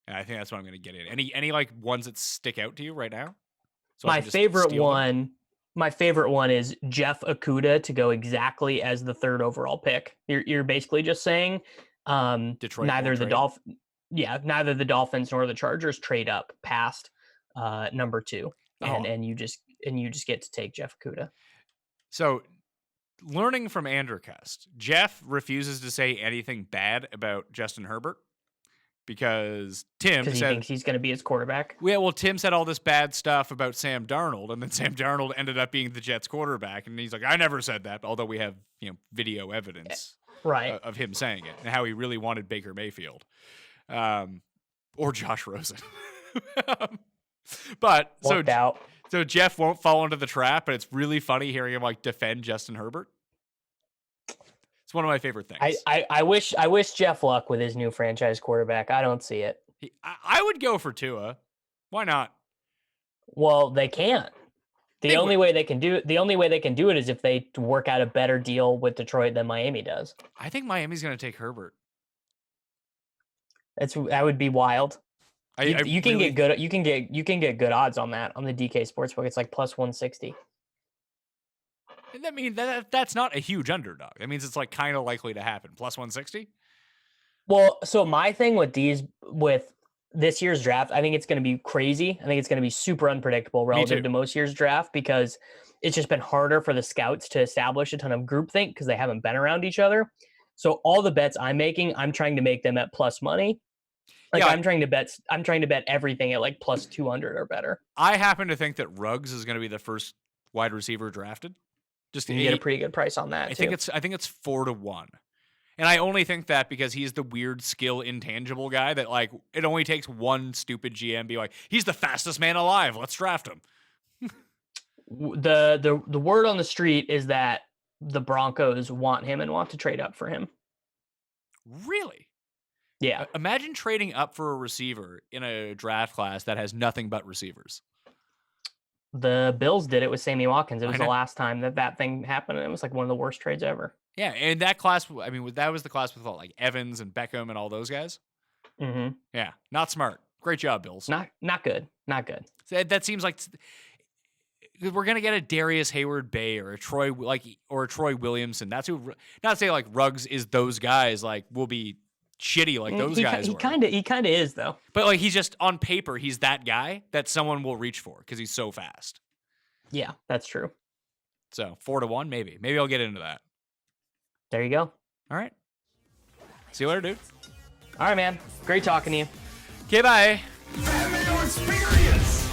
And I think that's what I'm gonna get in. Any like ones that stick out to you right now? So
my favorite one is Jeff Okudah to go exactly as the third overall pick. You're basically just saying
Detroit
neither the Dolphins nor the Chargers trade up past number 2. And you just get to take Jeff Okudah.
So, learning from Andercast, Jeff refuses to say anything bad about Justin Herbert because Tim said he
thinks he's going to be his quarterback.
Yeah, well, Tim said all this bad stuff about Sam Darnold, and then Sam Darnold ended up being the Jets' quarterback, and he's like, "I never said that," although we have video evidence of him saying it and how he really wanted Baker Mayfield, or Josh Rosen. But so Jeff won't fall into the trap, but it's really funny hearing him defend Justin Herbert. It's one of my favorite things.
I wish Jeff luck with his new franchise quarterback. I don't see it.
I would go for Tua. Why not?
Well, they can't. The only way they can do it is if they work out a better deal with Detroit than Miami does.
I think Miami's going to take Herbert.
That would be wild. You can get good odds on that on the DK Sportsbook. It's like plus 160.
I mean, that's not a huge underdog. That means it's kind of likely to happen. Plus 160?
Well, so my thing with this year's draft, I think it's going to be crazy. I think it's going to be super unpredictable relative to most years' draft because it's just been harder for the scouts to establish a ton of groupthink because they haven't been around each other. So all the bets I'm making, I'm trying to make them at plus money. I'm trying to bet everything at plus 200 or better.
I happen to think that Ruggs is going to be the first wide receiver drafted.
You get a pretty good price on that.
I think it's 4-1. And I only think that because he's the weird skill intangible guy that it only takes one stupid GM be like, he's the fastest man alive. Let's draft him.
The word on the street is that the Broncos want him and want to trade up for him.
Really?
Yeah.
Imagine trading up for a receiver in a draft class that has nothing but receivers.
The Bills did it with Sammy Watkins. It was the last time that thing happened, and it was one of the worst trades ever.
Yeah, and that class, I mean, that was the class with like Evans and Beckham and all those guys.
Mm-hmm.
Yeah, not smart. Great job, Bills.
Not good. Not good.
That seems like we're gonna get a Darius Hayward Bay or a Troy Williamson. That's who. Not to say like Ruggs is those guys. Like will be shitty like those guys.
He kind of is though.
But like he's just on paper, he's that guy that someone will reach for because he's so fast.
Yeah, that's true.
So 4-1, maybe. Maybe I'll get into that.
There you go.
All right. See you later, dude.
All right, man. Great talking to you.
Okay, bye.
That Mayo experience.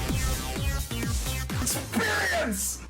Experience.